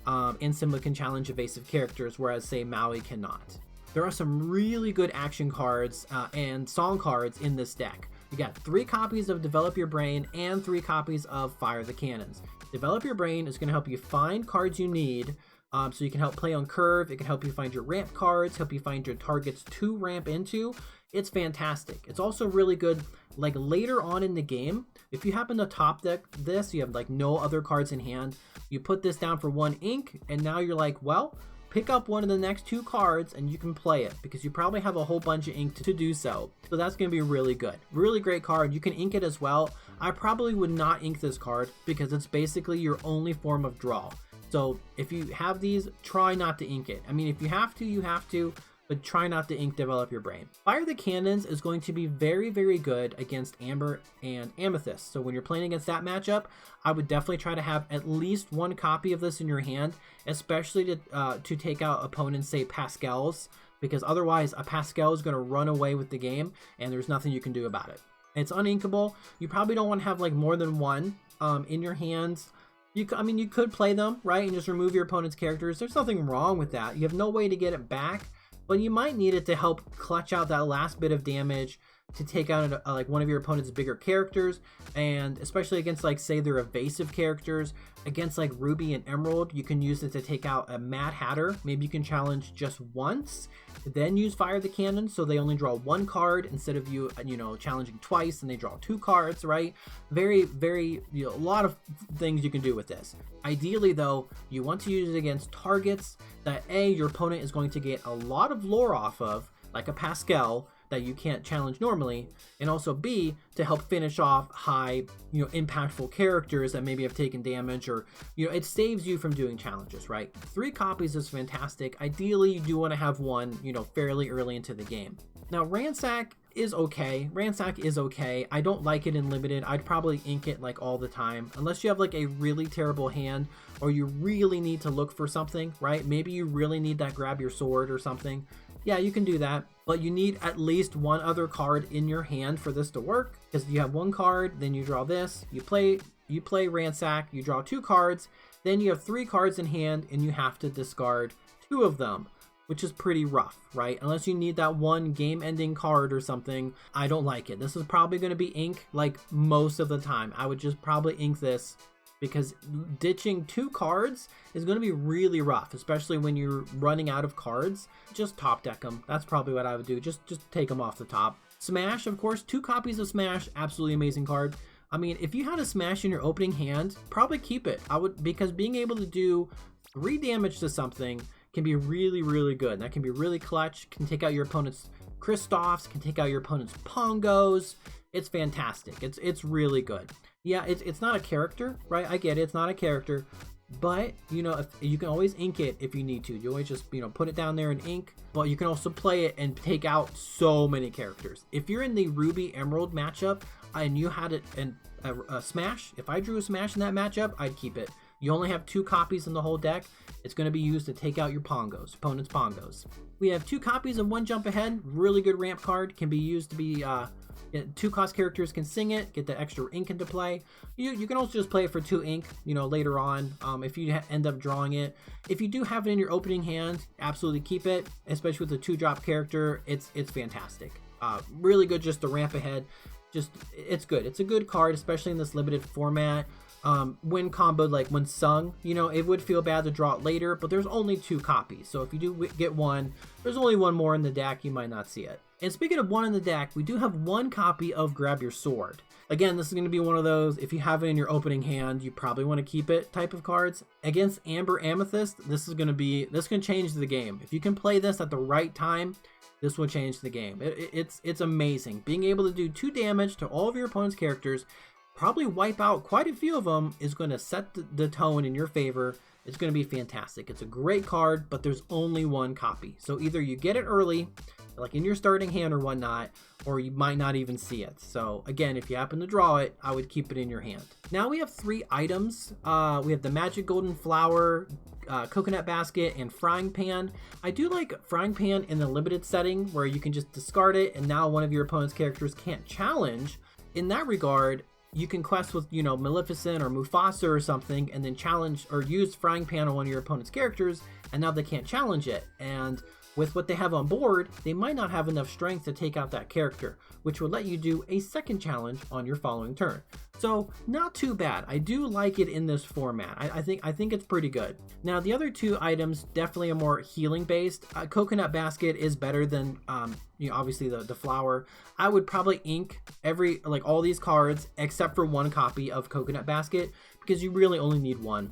and Simba can challenge evasive characters, whereas say Maui cannot. There are some really good action cards and song cards in this deck. You got 3 copies of Develop Your Brain and 3 copies of Fire the Cannons. Develop Your Brain is going to help you find cards you need, so you can help play on curve. It can help you find your ramp cards, help you find your targets to ramp into. It's fantastic. It's also really good like later on in the game. If you happen to top deck this, you have like no other cards in hand, you put this down for 1 ink, and now you're like, well, pick up one of the next 2 cards and you can play it, because you probably have a whole bunch of ink to do so. So that's going to be really good. Really great card. You can ink it as well. I probably would not ink this card because it's basically your only form of draw. So if you have these, try not to ink it. I mean, if you have to, you have to, but try not to ink Develop Your Brain. Fire the Cannons is going to be very, very good against Amber and Amethyst. So when you're playing against that matchup, I would definitely try to have at least 1 copy of this in your hand, especially to take out opponents, say Pascal's, because otherwise a Pascal is going to run away with the game and there's nothing you can do about it. It's uninkable. You probably don't want to have like more than 1 in your hands. You could play them, right, and just remove your opponent's characters. There's nothing wrong with that. You have no way to get it back, but you might need it to help clutch out that last bit of damage to take out like one of your opponent's bigger characters, and especially against like say their evasive characters. Against like Ruby and Emerald, you can use it to take out a Mad Hatter. Maybe you can challenge just once, then use Fire the Cannon so they only draw 1 card instead of you know, challenging twice and they draw 2 cards, right? Very, very, you know, a lot of things you can do with this. Ideally though, you want to use it against targets that your opponent is going to get a lot of lore off of, like a Pascal that you can't challenge normally, and also B, to help finish off high, you know, impactful characters that maybe have taken damage, or, you know, it saves you from doing challenges, right? 3 copies is fantastic. Ideally, you do want to have 1, you know, fairly early into the game. Now, Ransack is okay. Ransack is okay. I don't like it in limited. I'd probably ink it like all the time, unless you have like a really terrible hand, or you really need to look for something, right? Maybe you really need that grab your sword or something. Yeah, you can do that, but you need at least 1 other card in your hand for this to work, because you have 1 card, then you draw this, you play Ransack, you draw 2 cards, then you have 3 cards in hand and you have to discard 2 of them, which is pretty rough, right? Unless you need that 1 game-ending card or something, I don't like it. This is probably going to be ink like most of the time. I would just probably ink this, because ditching 2 cards is going to be really rough, especially when you're running out of cards. Just top deck them. That's probably what I would do. Just take them off the top. Smash, of course, 2 copies of Smash, absolutely amazing card. I mean, if you had a smash in your opening hand, probably keep it. I would, because being able to do 3 damage to something can be really, really good. And that can be really clutch, can take out your opponent's Kristoffs, can take out your opponent's Pongos. It's fantastic. It's really good. Yeah, it's not a character, right? I get it, it's not a character, but you know, if you can always ink it if you need to. You always just, you know, put it down there in ink, but you can also play it and take out so many characters. If you're in the Ruby Emerald matchup and you had it in a smash, if I drew a smash in that matchup, I'd keep it. You only have 2 copies in the whole deck. It's going to be used to take out your Pongos, opponent's Pongos. We have 2 copies of One Jump Ahead. Really good ramp card. Can be used to be 2 cost characters can sing it, get the extra ink into play. You can also just play it for 2 ink, you know, later on, if you end up drawing it. If you do have it in your opening hand, absolutely keep it, especially with the 2-drop character. It's fantastic. Really good just to ramp ahead. Just, it's good. It's a good card, especially in this limited format. When comboed, like when sung, you know, it would feel bad to draw it later, but there's only 2 copies. So if you do get one, there's only 1 more in the deck. You might not see it. And speaking of 1 in the deck, we do have 1 copy of Grab Your Sword. Again, this is going to be one of those, if you have it in your opening hand, you probably want to keep it type of cards. Against Amber Amethyst, this can change the game. If you can play this at the right time, this will change the game. It's amazing. Being able to do 2 damage to all of your opponent's characters, probably wipe out quite a few of them, is going to set the tone in your favor. It's going to be fantastic. It's a great card, but there's only 1 copy. So either you get it early, like in your starting hand or whatnot, or you might not even see it. So again, if you happen to draw it, I would keep it in your hand. Now we have 3 items. We have the Magic Golden Flower, Coconut Basket, and Frying Pan. I do like Frying Pan in the limited setting where you can just discard it and now one of your opponent's characters can't challenge. In that regard, you can quest with, you know, Maleficent or Mufasa or something, and then challenge or use Frying Pan on one of your opponent's characters, and now they can't challenge it. And with what they have on board, they might not have enough strength to take out that character, which would let you do a second challenge on your following turn. So not too bad. I do like it in this format. I think it's pretty good. Now the other 2 items definitely are more healing based. Coconut Basket is better than you know, obviously the flower. I would probably ink all these cards except for 1 copy of Coconut Basket, because you really only need 1,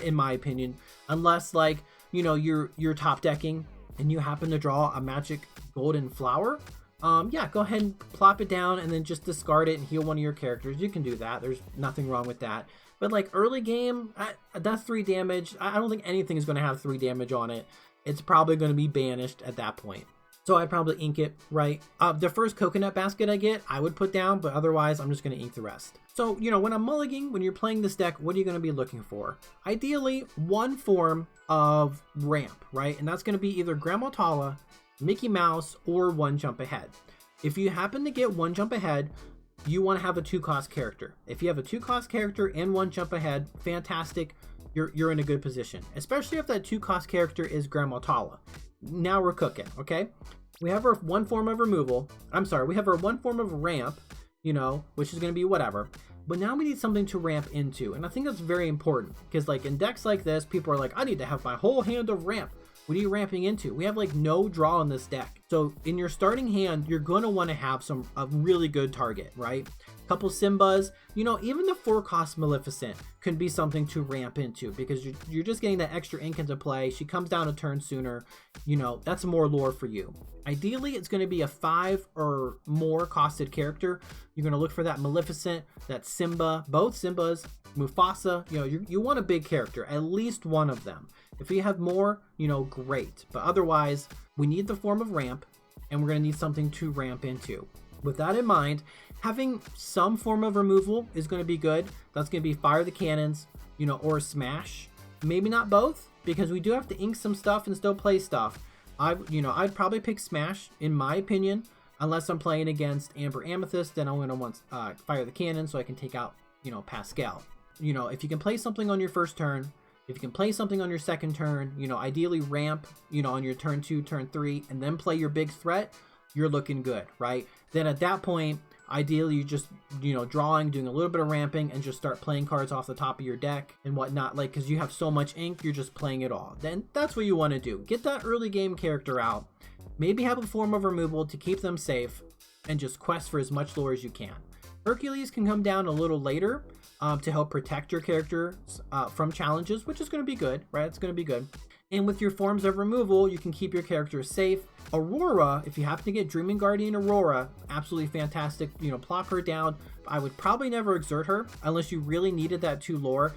in my opinion, unless, like, you know, you're top decking and you happen to draw a Magic Golden Flower. Yeah, go ahead and plop it down and then just discard it and heal one of your characters. You can do that. There's nothing wrong with that. But like early game, that's 3 damage. I don't think anything is going to have 3 damage on it. It's probably going to be banished at that point. So I'd probably ink it, right? The first Coconut Basket I get, I would put down, but otherwise I'm just going to ink the rest. So, you know, when I'm mulliganing, when you're playing this deck, what are you going to be looking for? Ideally, 1 form of ramp, right? And that's going to be either Grandma Tala, Mickey Mouse, or One Jump Ahead. If you happen to get One Jump Ahead, you want to have a 2-cost character. If you have a 2-cost character and One Jump Ahead, fantastic. You're in a good position, especially if that 2-cost character is Grandma Tala. Now we're cooking, okay? We have our 1 form of removal. I'm sorry, we have our 1 form of ramp, you know, which is going to be whatever. But now we need something to ramp into, and I think that's very important, because like in decks like this, people are like, I need to have my whole hand of ramp. What are you ramping into? We have like no draw in this deck. So in your starting hand, you're going to want to have a really good target, right? Couple Simbas, you know, even the 4-cost Maleficent can be something to ramp into, because you're just getting that extra ink into play. She comes down a turn sooner, you know, that's more lore for you. Ideally, it's going to be a 5 or more costed character. You're going to look for that Maleficent, that Simba, both Simbas, Mufasa. You know, you want a big character, at least one of them. If you have more, you know, great. But otherwise, we need the form of ramp, and we're going to need something to ramp into. With that in mind, having some form of removal is going to be good. That's going to be Fire the Cannons, you know, or Smash. Maybe not both, because we do have to ink some stuff and still play stuff. I'd probably pick Smash, in my opinion, unless I'm playing against Amber Amethyst. Then I'm going to want Fire the Cannon so I can take out, you know, Pascal. You know, if you can play something on your first turn, if you can play something on your second turn, you know, ideally ramp, you know, on your turn 2, turn 3, and then play your big threat, you're looking good, right? Then at that point, ideally you just, you know, doing a little bit of ramping and just start playing cards off the top of your deck and whatnot, like, because you have so much ink, you're just playing it all. Then that's what you want to do. Get that early game character out, maybe have a form of removal to keep them safe, and just quest for as much lore as you can. Hercules can come down a little later to help protect your character from challenges, which is going to be good, right? It's going to be good. And with your forms of removal, you can keep your character safe. Aurora, if you happen to get Dreaming Guardian Aurora, absolutely fantastic. You know, plop her down. I would probably never exert her unless you really needed that 2 lore.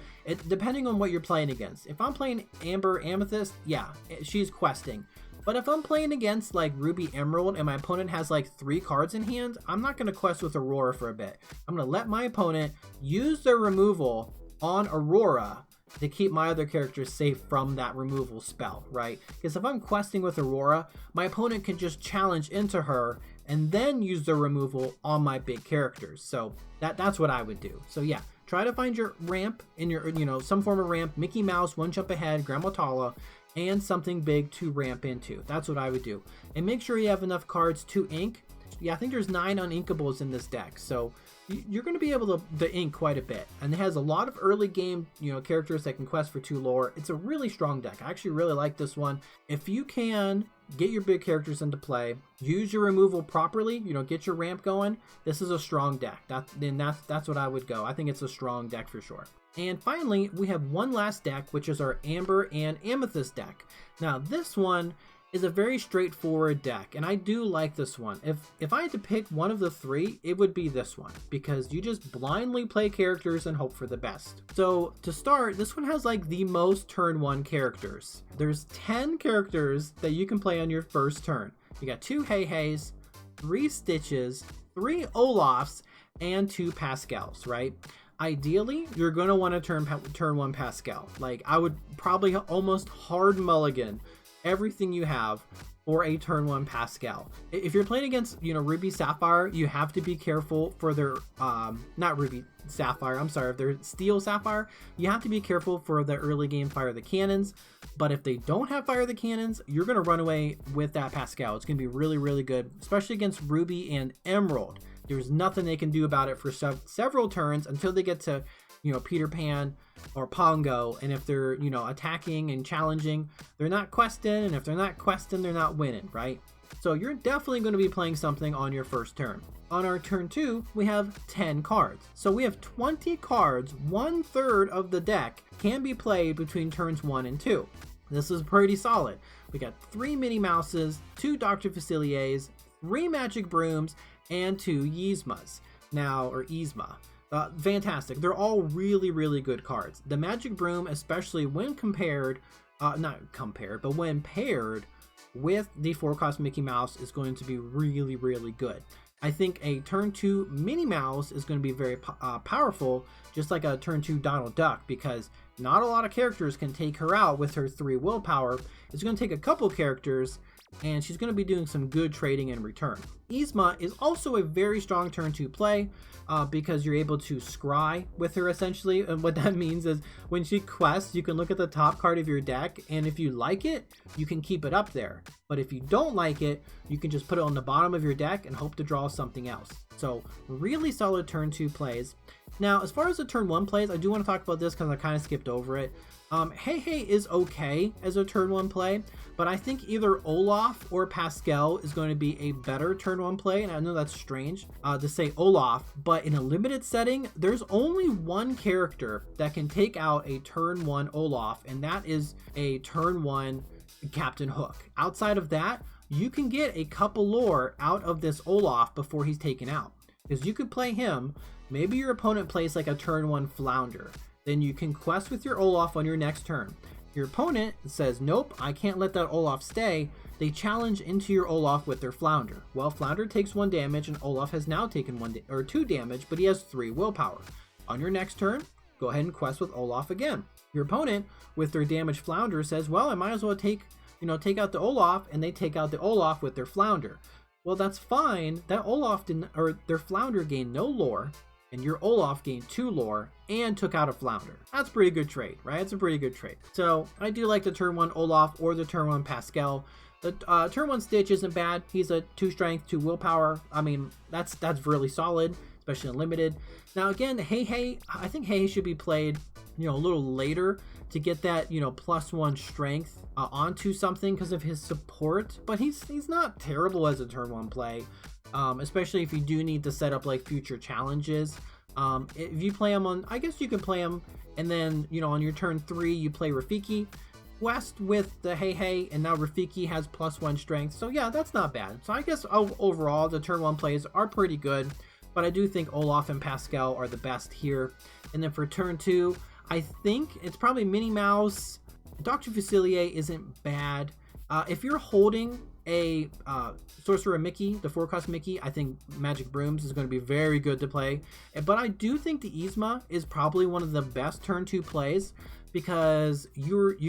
Depending on what you're playing against. If I'm playing Amber Amethyst, yeah, she's questing. But if I'm playing against like Ruby Emerald and my opponent has like 3 cards in hand, I'm not going to quest with Aurora for a bit. I'm going to let my opponent use their removal on Aurora to keep my other characters safe from that removal spell, right? Because if I'm questing with Aurora, my opponent can just challenge into her and then use the removal on my big characters. So that's what I would do. So yeah, try to find your ramp in your, you know, some form of ramp, Mickey Mouse, One Jump Ahead, Grandma Tala, and something big to ramp into. That's what I would do. And make sure you have enough cards to ink. Yeah, I think there's 9 uninkables in this deck, so you're going to be able to ink quite a bit. And it has a lot of early game, you know, characters that can quest for 2 lore. It's a really strong deck. I actually really like this one. If you can get your big characters into play, use your removal properly, you know, get your ramp going, this is a strong deck. That's what I would go. I think it's a strong deck for sure. And finally, we have one last deck, which is our Amber and Amethyst deck. Now, this one is a very straightforward deck, and I do like this one. If I had to pick one of the 3, it would be this one, because you just blindly play characters and hope for the best. So to start, this one has like the most turn 1 characters. There's 10 characters that you can play on your first turn. You got 2 Hey-Heys, 3 Stitches, 3 Olafs, and 2 Pascals, right? Ideally, you're going to want to turn 1 Pascal. Like, I would probably almost hard mulligan everything you have for a turn 1 Pascal. If you're playing against, you know, Ruby Sapphire, you have to be careful for their not Ruby Sapphire, I'm sorry, if they're Steel Sapphire, you have to be careful for the early game Fire the Cannons. But if they don't have Fire the Cannons, you're going to run away with that Pascal. It's going to be really, really good, especially against Ruby and Emerald. There's nothing they can do about it for several turns until they get to, you know, Peter Pan or Pongo. And if they're, you know, attacking and challenging, they're not questing. And if they're not questing, they're not winning, right? So you're definitely going to be playing something on your first turn. On our turn 2, we have 10 cards. So we have 20 cards. 1/3 of the deck can be played between turns 1 and 2. This is pretty solid. We got 3 Minnie Mouses, 2 Dr. Facilier's, 3 Magic Brooms, and 2 Yzmas. Now, or Yzma. Fantastic. They're all really, really good cards. The Magic Broom, especially when compared, but when paired with the 4-cost Mickey Mouse, is going to be really, really good. I think a turn 2 Minnie Mouse is going to be very powerful, just like a turn 2 Donald Duck, because not a lot of characters can take her out with her 3 willpower. It's going to take a couple characters, and she's going to be doing some good trading in return. Yzma is also a very strong turn 2 play because you're able to scry with her essentially. And what that means is when she quests, you can look at the top card of your deck, and if you like it, you can keep it up there. But if you don't like it, you can just put it on the bottom of your deck and hope to draw something else. So really solid turn 2 plays. Now, as far as the turn 1 plays, I do want to talk about this because I kind of skipped over it. Hey is okay as a turn 1 play, but I think either Olaf or Pascal is going to be a better turn 1 play, and I know that's strange to say Olaf, but in a limited setting, there's only one character that can take out a turn 1 Olaf, and that is a turn 1 Captain Hook. Outside of that, you can get a couple lore out of this Olaf before he's taken out, because you could play him. Maybe your opponent plays like a turn 1 Flounder. Then you can quest with your Olaf on your next turn. Your opponent says, nope, I can't let that Olaf stay. They challenge into your Olaf with their Flounder. Well, Flounder takes 1 damage, and Olaf has now taken 2 damage, but he has 3 willpower. On your next turn, go ahead and quest with Olaf again. Your opponent, with their damaged Flounder, says, well, I might as well take out the Olaf, and they take out the Olaf with their Flounder. Well, that's fine. That Olaf their Flounder gained no lore, and your Olaf gained 2 lore and took out a Flounder. That's a pretty good trade, right? It's a pretty good trade. So I do like the turn 1 Olaf or the turn 1 Pascal. The turn 1 Stitch isn't bad. He's a 2 strength, 2 willpower. I mean, that's really solid, especially in limited. Now again, Hey, I think Hey should be played, a little later to get that, +1 strength onto something because of his support. But he's not terrible as a turn 1 play. especially if you do need to set up like future challenges. If you play him on, I guess you can play him, and then, you know, on your turn 3 you play Rafiki quest with the hey, and now Rafiki has +1 strength, so yeah, that's not bad. So I guess overall the turn 1 plays are pretty good, but I do think Olaf and Pascal are the best here. And then for turn 2, I think it's probably Minnie Mouse. Dr. Facilier isn't bad. If you're holding a Sorcerer Mickey, the 4-cost Mickey, I think Magic Brooms is going to be very good to play. But I do think the Yzma is probably one of the best turn 2 plays, because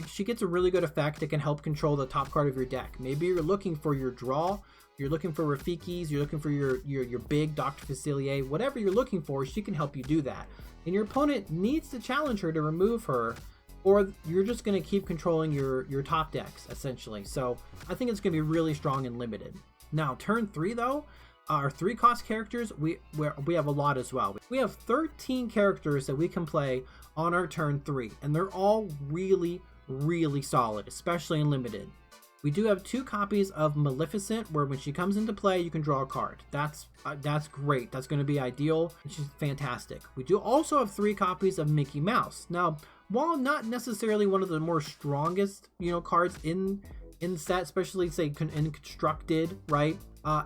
she gets a really good effect that can help control the top card of your deck. Maybe you're looking for your draw, you're looking for Rafikis, you're looking for your big Dr. Facilier, whatever you're looking for, she can help you do that. And your opponent needs to challenge her to remove her, or you're just going to keep controlling your top decks, essentially. So I think it's going to be really strong and limited. Now, turn 3, though, our 3-cost characters, we have a lot as well. We have 13 characters that we can play on our turn 3, and they're all really, really solid, especially in limited. We do have 2 copies of Maleficent, where when she comes into play, you can draw a card. That's great. That's going to be ideal. She's fantastic. We do also have 3 copies of Mickey Mouse. Now, while not necessarily one of the more strongest, you know, cards in set, especially say in constructed, right?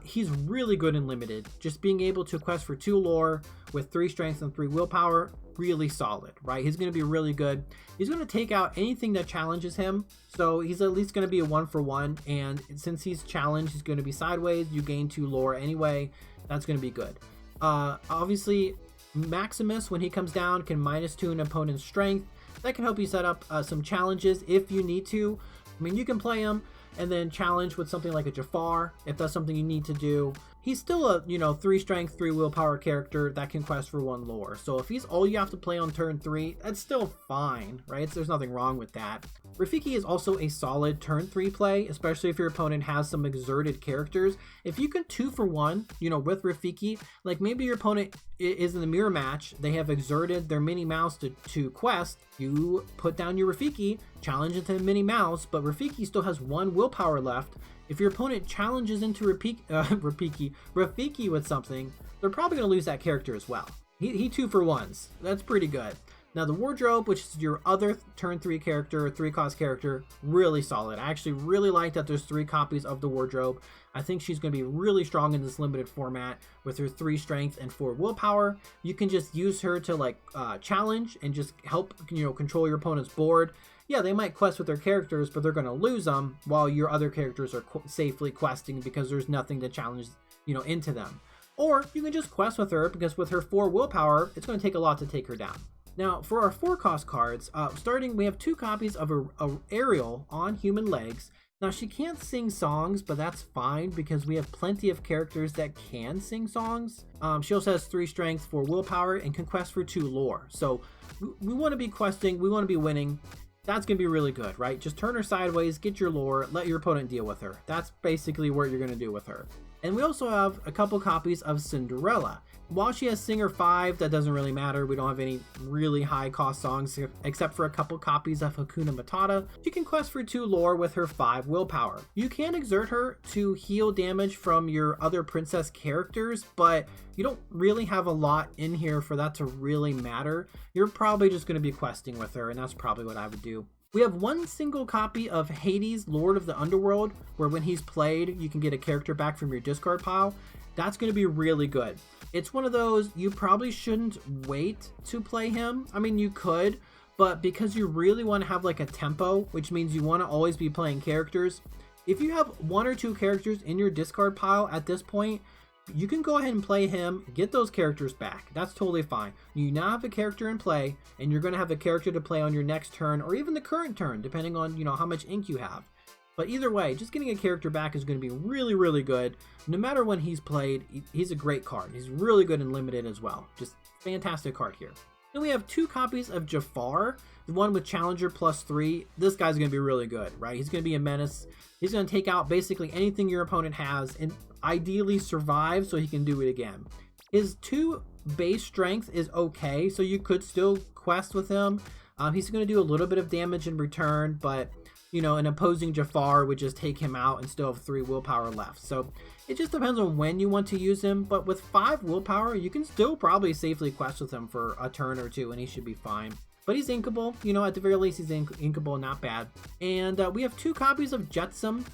He's really good in limited. Just being able to quest for 2 lore with 3 strength and 3 willpower, really solid, right? He's going to be really good. He's going to take out anything that challenges him, so he's at least going to be a 1-for-1, and since he's challenged, he's going to be sideways. You gain 2 lore anyway. That's going to be good. Obviously, Maximus, when he comes down, can -2 an opponent's strength. That can help you set up some challenges if you need to. I mean, you can play him and then challenge with something like a Jafar if that's something you need to do. He's still a, you know, 3 strength, 3 willpower character that can quest for 1 lore. So if he's all you have to play on turn 3, that's still fine, right? So there's nothing wrong with that. Rafiki is also a solid turn 3 play, especially if your opponent has some exerted characters. If you can 2-for-1, you know, with Rafiki, like maybe your opponent is in the mirror match, they have exerted their Minnie Mouse to quest, you put down your Rafiki, challenge into Minnie Mouse, but Rafiki still has 1 willpower left. If your opponent challenges into Rafiki with something, they're probably going to lose that character as well. He 2-for-1s. That's pretty good. Now the Wardrobe, which is your other turn 3 character, 3-cost character, really solid. I actually really like that there's 3 copies of the Wardrobe. I think she's going to be really strong in this limited format with her 3 strength and 4 willpower. You can just use her to like challenge and just help, you know, control your opponent's board. Yeah, they might quest with their characters, but they're going to lose them while your other characters are safely questing because there's nothing to challenge, you know, into them. Or you can just quest with her because with her 4 willpower, it's going to take a lot to take her down. Now, for our 4-cost cards, starting, we have 2 copies of Ariel on human legs. Now, she can't sing songs, but that's fine because we have plenty of characters that can sing songs. She also has 3 strength, 4 willpower, and can quest for 2 lore. So we want to be questing, we want to be winning. That's going to be really good, right? Just turn her sideways, get your lore, let your opponent deal with her. That's basically what you're going to do with her. And we also have a couple copies of Cinderella. While she has Singer 5, that doesn't really matter. We don't have any really high cost songs except for a couple copies of Hakuna Matata. She can quest for 2 lore with her 5 willpower. You can exert her to heal damage from your other princess characters, but you don't really have a lot in here for that to really matter. You're probably just going to be questing with her, and that's probably what I would do. We have 1 single copy of Hades, Lord of the Underworld, where when he's played, you can get a character back from your discard pile. That's going to be really good. It's one of those, you probably shouldn't wait to play him. I mean, you could, but because you really want to have like a tempo, which means you want to always be playing characters, if you have 1 or 2 characters in your discard pile at this point, you can go ahead and play him, get those characters back. That's totally fine. You now have a character in play, and you're going to have a character to play on your next turn, or even the current turn, depending on, you know, how much ink you have. But either way, just getting a character back is going to be really, really good. No matter when he's played, he's a great card. He's really good and limited as well. Just fantastic card here. Then we have 2 copies of Jafar, the one with Challenger +3. This guy's going to be really good, right? He's going to be a menace. He's going to take out basically anything your opponent has and ideally survive so he can do it again. His 2 base strength is okay, so you could still quest with him. He's going to do a little bit of damage in return, but you know, an opposing Jafar would just take him out and still have 3 willpower left. So It just depends on when you want to use him, but with 5 willpower, you can still probably safely quest with him for a turn or two and he should be fine. But he's inkable, you know, at the very least he's inkable, not bad. And we have 2 copies of Jetsam.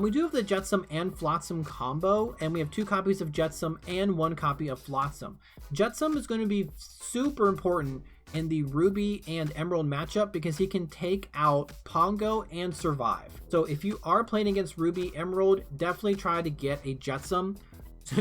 We do have the Jetsam and Flotsam combo, and we have 2 copies of Jetsam and 1 copy of Flotsam. Jetsam is going to be super important in the Ruby and Emerald matchup because he can take out Pongo and survive. So if you are playing against Ruby Emerald, definitely try to get a Jetsam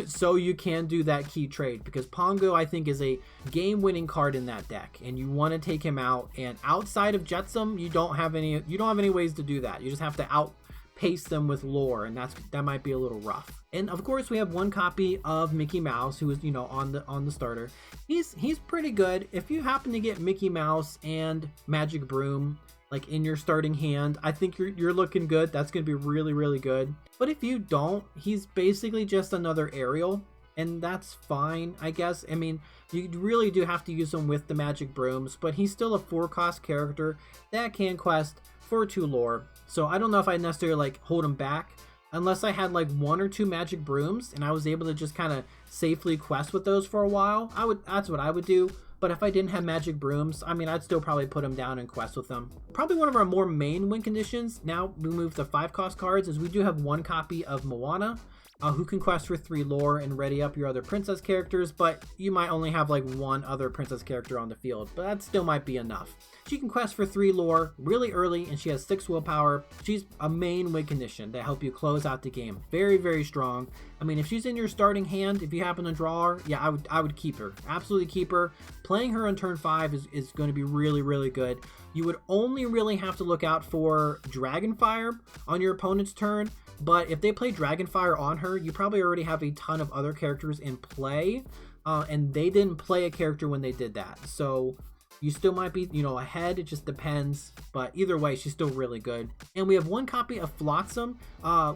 so you can do that key trade, because Pongo I think is a game-winning card in that deck and you want to take him out. And outside of Jetsam, you don't have any ways to do that. You just have to outpace them with lore, and that might be a little rough. And of course we have 1 copy of Mickey Mouse, who is, you know, on the starter. He's pretty good. If you happen to get Mickey Mouse and Magic Broom like in your starting hand, I think you're looking good. That's going to be really, really good. But if you don't, he's basically just another Ariel, and that's fine, I guess. I mean, you really do have to use him with the Magic Brooms, but he's still a 4-cost character that can quest for 2 lore. So I don't know if I necessarily like hold him back unless I had like 1 or 2 Magic Brooms and I was able to just kind of safely quest with those for a while. That's what I would do. But if I didn't have Magic Brooms, I mean, I'd still probably put them down and quest with them. Probably one of our more main win conditions, now we move to 5-cost cards, is we do have 1 copy of Moana, who can quest for 3 lore and ready up your other princess characters, but you might only have like 1 other princess character on the field, but that still might be enough. She can quest for 3 lore really early, and she has 6 willpower. She's a main win condition to help you close out the game. Very, very strong. I mean, if she's in your starting hand, if you happen to draw her, yeah, I would keep her. Absolutely keep her. Playing her on turn 5 is going to be really, really good. You would only really have to look out for Dragonfire on your opponent's turn, but if they play Dragonfire on her, you probably already have a ton of other characters in play, and they didn't play a character when they did that. So you still might be, you know, ahead. It just depends. But either way, she's still really good. And we have 1 copy of Flotsam.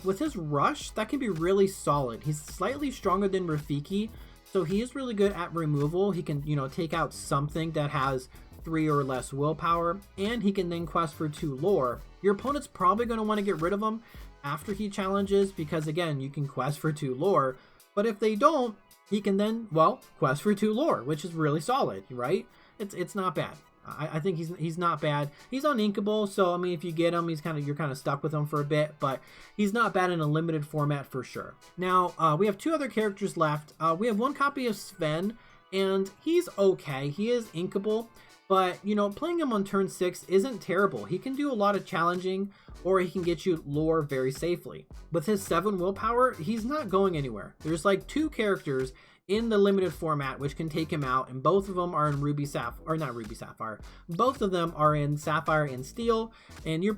With his Rush, that can be really solid. He's slightly stronger than Rafiki, so he is really good at removal. He can, you know, take out something that has 3 or less willpower, and he can then quest for 2 lore. Your opponent's probably going to want to get rid of him after he challenges because, again, you can quest for 2 lore. But if they don't, he can then, well, quest for 2 lore, which is really solid, right? It's not bad. I think he's not bad. He's uninkable, so I mean, if you get him, you're kind of stuck with him for a bit, but he's not bad in a limited format for sure. Now we have 2 other characters left. We have 1 copy of Sven, and he's okay. He is inkable, but you know, playing him on turn 6 isn't terrible. He can do a lot of challenging, or he can get you lore very safely. With his 7 willpower, he's not going anywhere. There's like 2 characters in the limited format which can take him out, and both of them are in Ruby Sapphire, or not Ruby Sapphire, both of them are in Sapphire and Steel, and you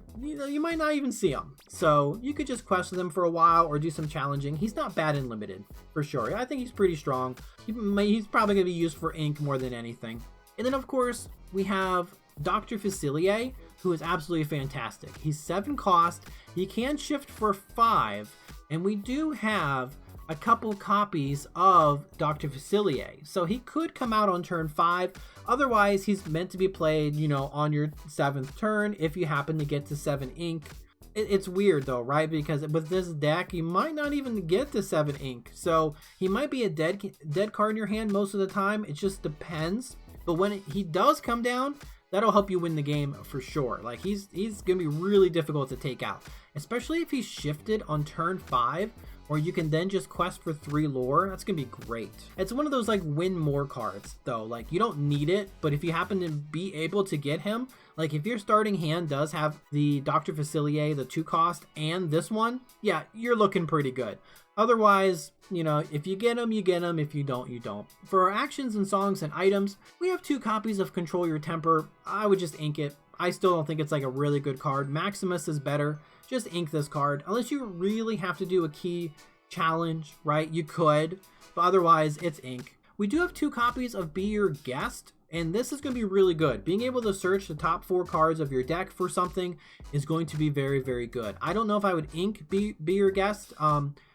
might not even see them, so you could just quest with them for a while or do some challenging. He's not bad in limited for sure. I think he's pretty strong. He's probably going to be used for ink more than anything. And then of course we have Dr. Facilier, who is absolutely fantastic. He's 7 cost, he can shift for 5, and we do have a couple copies of Dr. Facilier, so he could come out on turn 5. Otherwise, he's meant to be played, you know, on your 7th turn if you happen to get to 7 ink. It's weird though, right? Because with this deck, you might not even get to 7 ink, so he might be a dead card in your hand most of the time. It just depends. But when he does come down, that'll help you win the game for sure. Like he's gonna be really difficult to take out, especially if he's shifted on turn 5. Or you can then just quest for 3 lore. That's gonna be great. It's one of those like win more cards though. Like you don't need it, but if you happen to be able to get him, like if your starting hand does have the Dr. Facilier, the 2 cost, and this one, yeah, you're looking pretty good. Otherwise, you know, if you get him, you get him. If you don't, you don't. For our actions and songs and items, we have 2 copies of Control Your Temper. I would just ink it. I still don't think it's like a really good card. Maximus is better. Just ink this card. Unless you really have to do a key challenge, right? You could, but otherwise it's ink. We do have 2 copies of Be Your Guest, and this is going to be really good. Being able to search the top 4 cards of your deck for something is going to be very, very good. I don't know if I would ink Be Your Guest,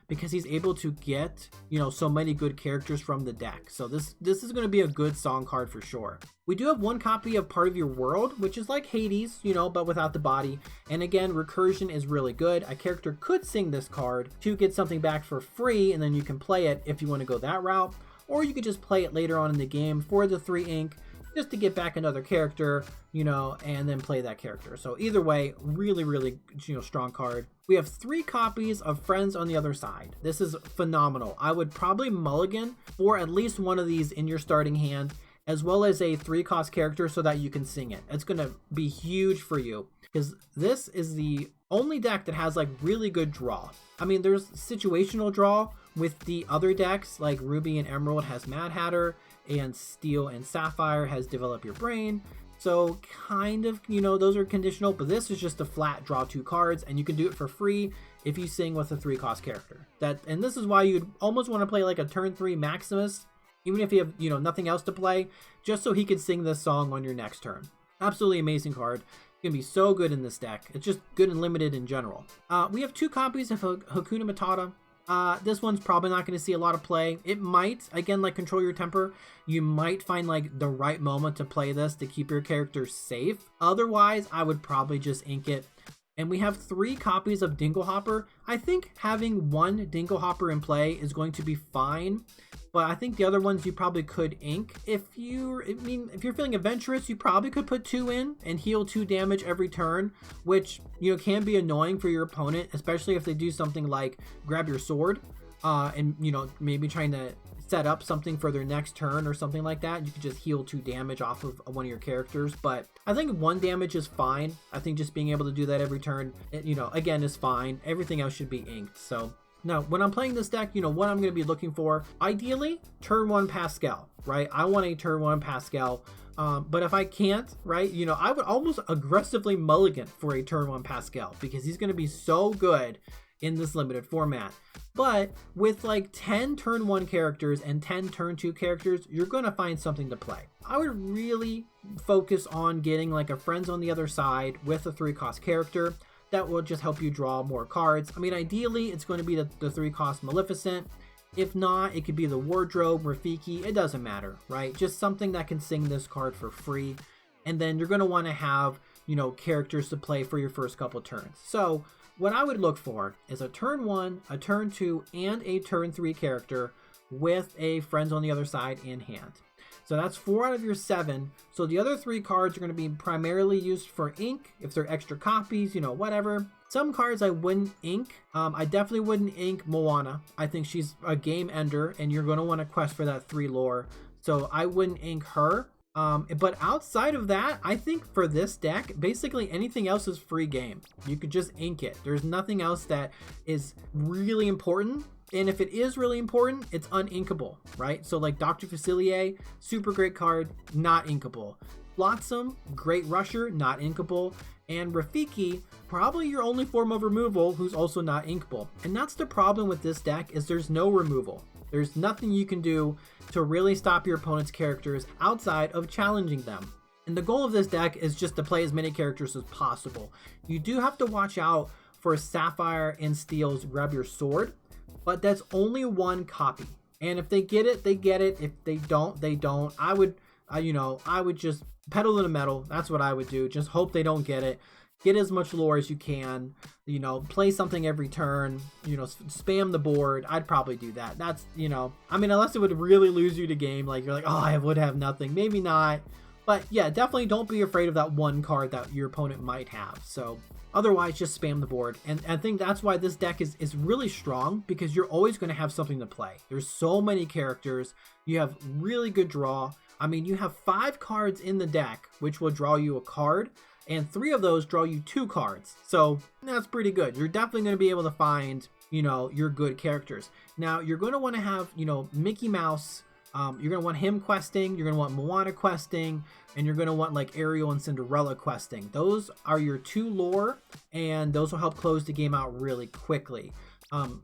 because he's able to get, you know, so many good characters from the deck. So this is going to be a good song card for sure. We do have one copy of Part of Your World, which is like Hades, you know, but without the body. And again, recursion is really good. A character could sing this card to get something back for free, and then you can play it if you want to go that route. Or you could just play it later on in the game for the 3 ink, just to get back another character, you know, and then play that character. So either way, really, really, you know, strong card. We have 3 copies of Friends on the Other Side. This is phenomenal. I would probably mulligan for at least one of these in your starting hand, as well as a 3-cost character so that you can sing it. It's going to be huge for you, because this is the only deck that has like really good draw. I mean, there's situational draw with the other decks, like Ruby and Emerald has Mad Hatter, and Steel and Sapphire has Develop Your Brain. So kind of, you know, those are conditional, but this is just a flat draw 2 cards, and you can do it for free if you sing with a 3-cost character. And this is why you'd almost want to play like a turn 3 Maximus, even if you have, you know, nothing else to play, just so he could sing this song on your next turn. Absolutely amazing card. It's going to be so good in this deck. It's just good and limited in general. We have 2 copies of Hakuna Matata. This one's probably not going to see a lot of play. It might, again, like Control Your Temper, you might find like the right moment to play this to keep your character safe. Otherwise, I would probably just ink it. And we have 3 copies of Dinglehopper. I think having 1 Dinglehopper in play is going to be fine, but I think the other ones you probably could ink. If you're feeling adventurous, you probably could put 2 in and heal 2 damage every turn, which, you know, can be annoying for your opponent, especially if they do something like grab your sword, and, you know, maybe trying to set up something for their next turn or something like that. You could just heal 2 damage off of one of your characters, but I think 1 damage is fine. I think just being able to do that every turn, you know, again, is fine. Everything else should be inked. So now when I'm playing this deck, you know, what I'm going to be looking for, ideally turn 1 Pascal, right? I want a turn 1 Pascal. But if I can't, right, you know, I would almost aggressively mulligan for a turn 1 Pascal, because he's going to be so good in this limited format. But with like 10 turn 1 characters and 10 turn 2 characters, you're going to find something to play. I would really focus on getting like a Friends on the Other Side with a 3-cost character. That will just help you draw more cards. I mean, ideally, it's going to be the 3-cost Maleficent. If not, it could be the Wardrobe, Rafiki. It doesn't matter, right? Just something that can sing this card for free. And then you're going to want to have, you know, characters to play for your first couple turns. So what I would look for is a turn 1, a turn 2, and a turn 3 character with a Friends on the Other Side in hand. So that's 4 out of your 7. So the other 3 cards are going to be primarily used for ink, if they're extra copies, you know, whatever. Some cards I wouldn't ink. I definitely wouldn't ink Moana. I think she's a game ender, and you're going to want to quest for that 3 lore. So I wouldn't ink her. But outside of that, I think for this deck, basically anything else is free game. You could just ink it. There's nothing else that is really important. And if it is really important, it's uninkable, right? So like Dr. Facilier, super great card, not inkable. Flotsam, great rusher, not inkable. And Rafiki, probably your only form of removal, who's also not inkable. And that's the problem with this deck, is there's no removal. There's nothing you can do to really stop your opponent's characters outside of challenging them. And the goal of this deck is just to play as many characters as possible. You do have to watch out for Sapphire and Steel's Grab Your Sword, but that's only 1 copy. And if they get it, they get it. If they don't, they don't. I would just pedal to the metal. That's what I would do. Just hope they don't get it. Get as much lore as you can, you know, play something every turn, you know, spam the board. I'd probably do that. That's, you know, I mean, unless it would really lose you the game, like you're like, oh, I would have nothing. Maybe not. But yeah, definitely don't be afraid of that 1 card that your opponent might have. So otherwise, just spam the board. And I think that's why this deck is really strong, because you're always going to have something to play. There's so many characters. You have really good draw. I mean, you have 5 cards in the deck, which will draw you a card, and 3 of those draw you 2 cards. So that's pretty good. You're definitely going to be able to find, you know, your good characters. Now, you're going to want to have, you know, Mickey Mouse. You're going to want him questing. You're going to want Moana questing. And you're going to want like Ariel and Cinderella questing. Those are your 2 lore, and those will help close the game out really quickly.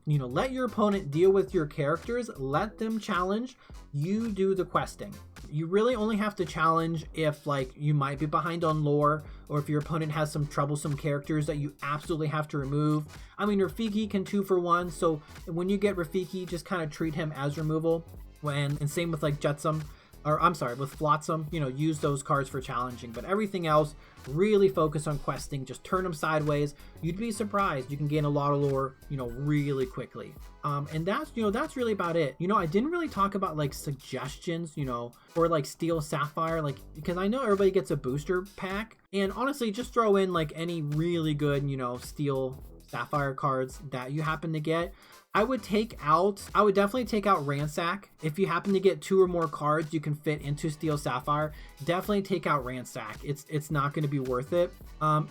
You know, let your opponent deal with your characters. Let them challenge. You do the questing. you really only have to challenge if like you might be behind on lore, or if your opponent has some troublesome characters that you absolutely have to remove. I mean, Rafiki can 2-for-1, so when you get Rafiki, just kind of treat him as removal. And same with like Jetsam, or I'm sorry, with Flotsam, you know, use those cards for challenging. But everything else, really focus on questing. Just turn them sideways. You'd be surprised. You can gain a lot of lore, you know, really quickly. And that's, you know, that's really about it. You know, I didn't really talk about like suggestions, you know, for like Steel Sapphire, like, because I know everybody gets a booster pack. And honestly, just throw in like any really good, you know, Steel Sapphire cards that you happen to get. I would definitely take out Ransack. If you happen to get 2 or more cards you can fit into Steel Sapphire, definitely take out Ransack. It's not going to be worth it.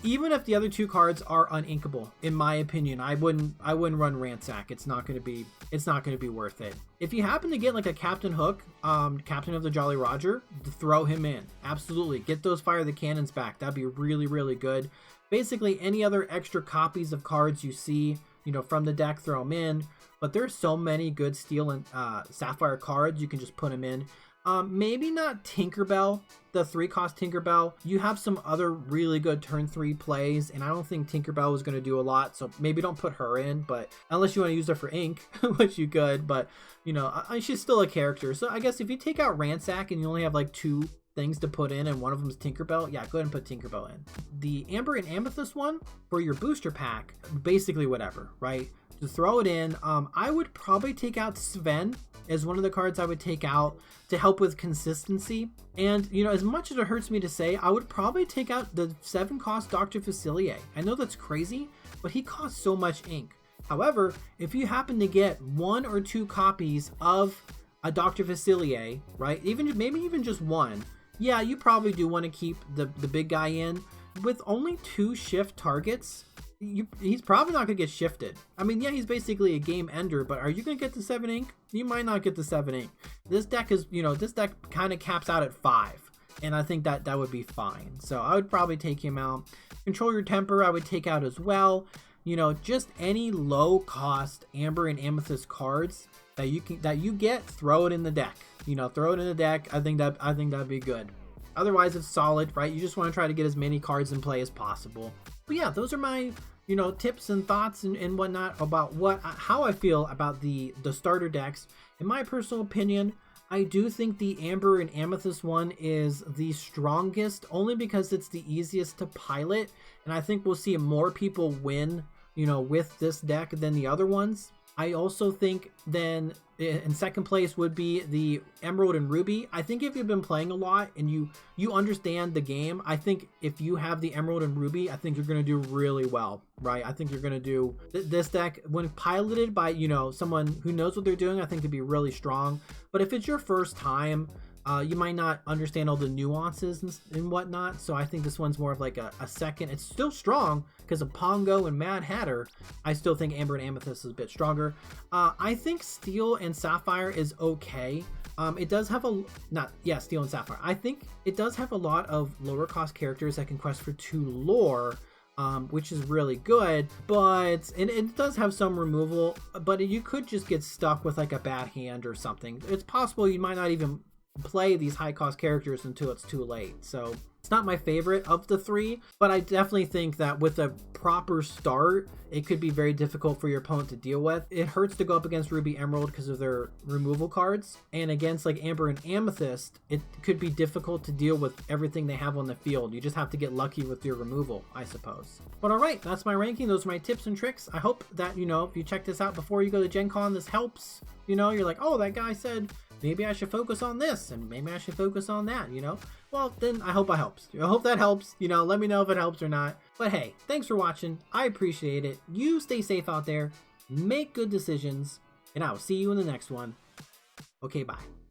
Even if the other 2 cards are uninkable, in my opinion, I wouldn't run Ransack. It's not going to be worth it. If you happen to get like a Captain Hook, Captain of the Jolly Roger, throw him in. Absolutely. Get those Fire the Cannons back. That'd be really, really good. Basically, any other extra copies of cards you see, you know, from the deck, throw them in. But there's so many good Steel and Sapphire cards, you can just put them in. Maybe not Tinkerbell, the 3-cost Tinkerbell. You have some other really good turn 3 plays, and I don't think Tinkerbell is going to do a lot, so maybe don't put her in. But unless you want to use her for ink, which you could, but you know, she's still a character. So I guess if you take out Ransack and you only have like 2 things to put in, and one of them is Tinkerbell, yeah, go ahead and put Tinkerbell in. The Amber and Amethyst one for your booster pack, basically whatever, right? Just throw it in. I would probably take out Sven as one of the cards I would take out to help with consistency. And you know, as much as it hurts me to say, I would probably take out the 7-cost Dr. Facilier. I know that's crazy, but he costs so much ink. However, if you happen to get 1 or 2 copies of a Dr. Facilier, right, maybe even just 1, yeah, you probably do want to keep the big guy in. With only 2 shift targets, he's probably not going to get shifted. I mean, yeah, he's basically a game ender, but are you going to get the 7 ink? You might not get the 7 ink. This deck is, you know, this deck kind of caps out at 5, and I think that would be fine. So I would probably take him out. Control Your Temper, I would take out as well. You know, just any low cost Amber and Amethyst cards that you get, throw it in the deck. You know, throw it in the deck. I think that'd be good. Otherwise, it's solid, right? You just want to try to get as many cards in play as possible. But yeah, those are my, you know, tips and thoughts and whatnot about how I feel about the starter decks. In my personal opinion, I do think the Amber and Amethyst one is the strongest, only because it's the easiest to pilot, and I think we'll see more people win, you know, with this deck than the other ones. I also think then in second place would be the Emerald and Ruby. I think if you've been playing a lot and you understand the game, I think if you have the Emerald and Ruby, I think you're going to do really well, right? I think you're going to do this deck, when piloted by, you know, someone who knows what they're doing, I think it'd be really strong. But if it's your first time, you might not understand all the nuances and whatnot, so I think this one's more of like a second. It's still strong because of Pongo and Mad Hatter. I still think Amber and Amethyst is a bit stronger. I think Steel and Sapphire is okay. It does have Steel and Sapphire. I think it does have a lot of lower cost characters that can quest for 2 lore, which is really good, but it does have some removal, but you could just get stuck with like a bad hand or something. It's possible you might not even play these high cost characters until it's too late. So it's not my favorite of the 3, but I definitely think that with a proper start, it could be very difficult for your opponent to deal with. It hurts to go up against Ruby Emerald because of their removal cards, and against like Amber and Amethyst, it could be difficult to deal with everything they have on the field. You just have to get lucky with your removal, I suppose. But all right, that's my ranking. Those are my tips and tricks. I hope that, you know, if you check this out before you go to Gen Con, this helps. You know, you're like, oh, that guy said maybe I should focus on this and maybe I should focus on that, you know? Well, then I hope I helps. I hope that helps. You know, let me know if it helps or not. But hey, thanks for watching. I appreciate it. You stay safe out there, make good decisions, and I will see you in the next one. Okay, bye.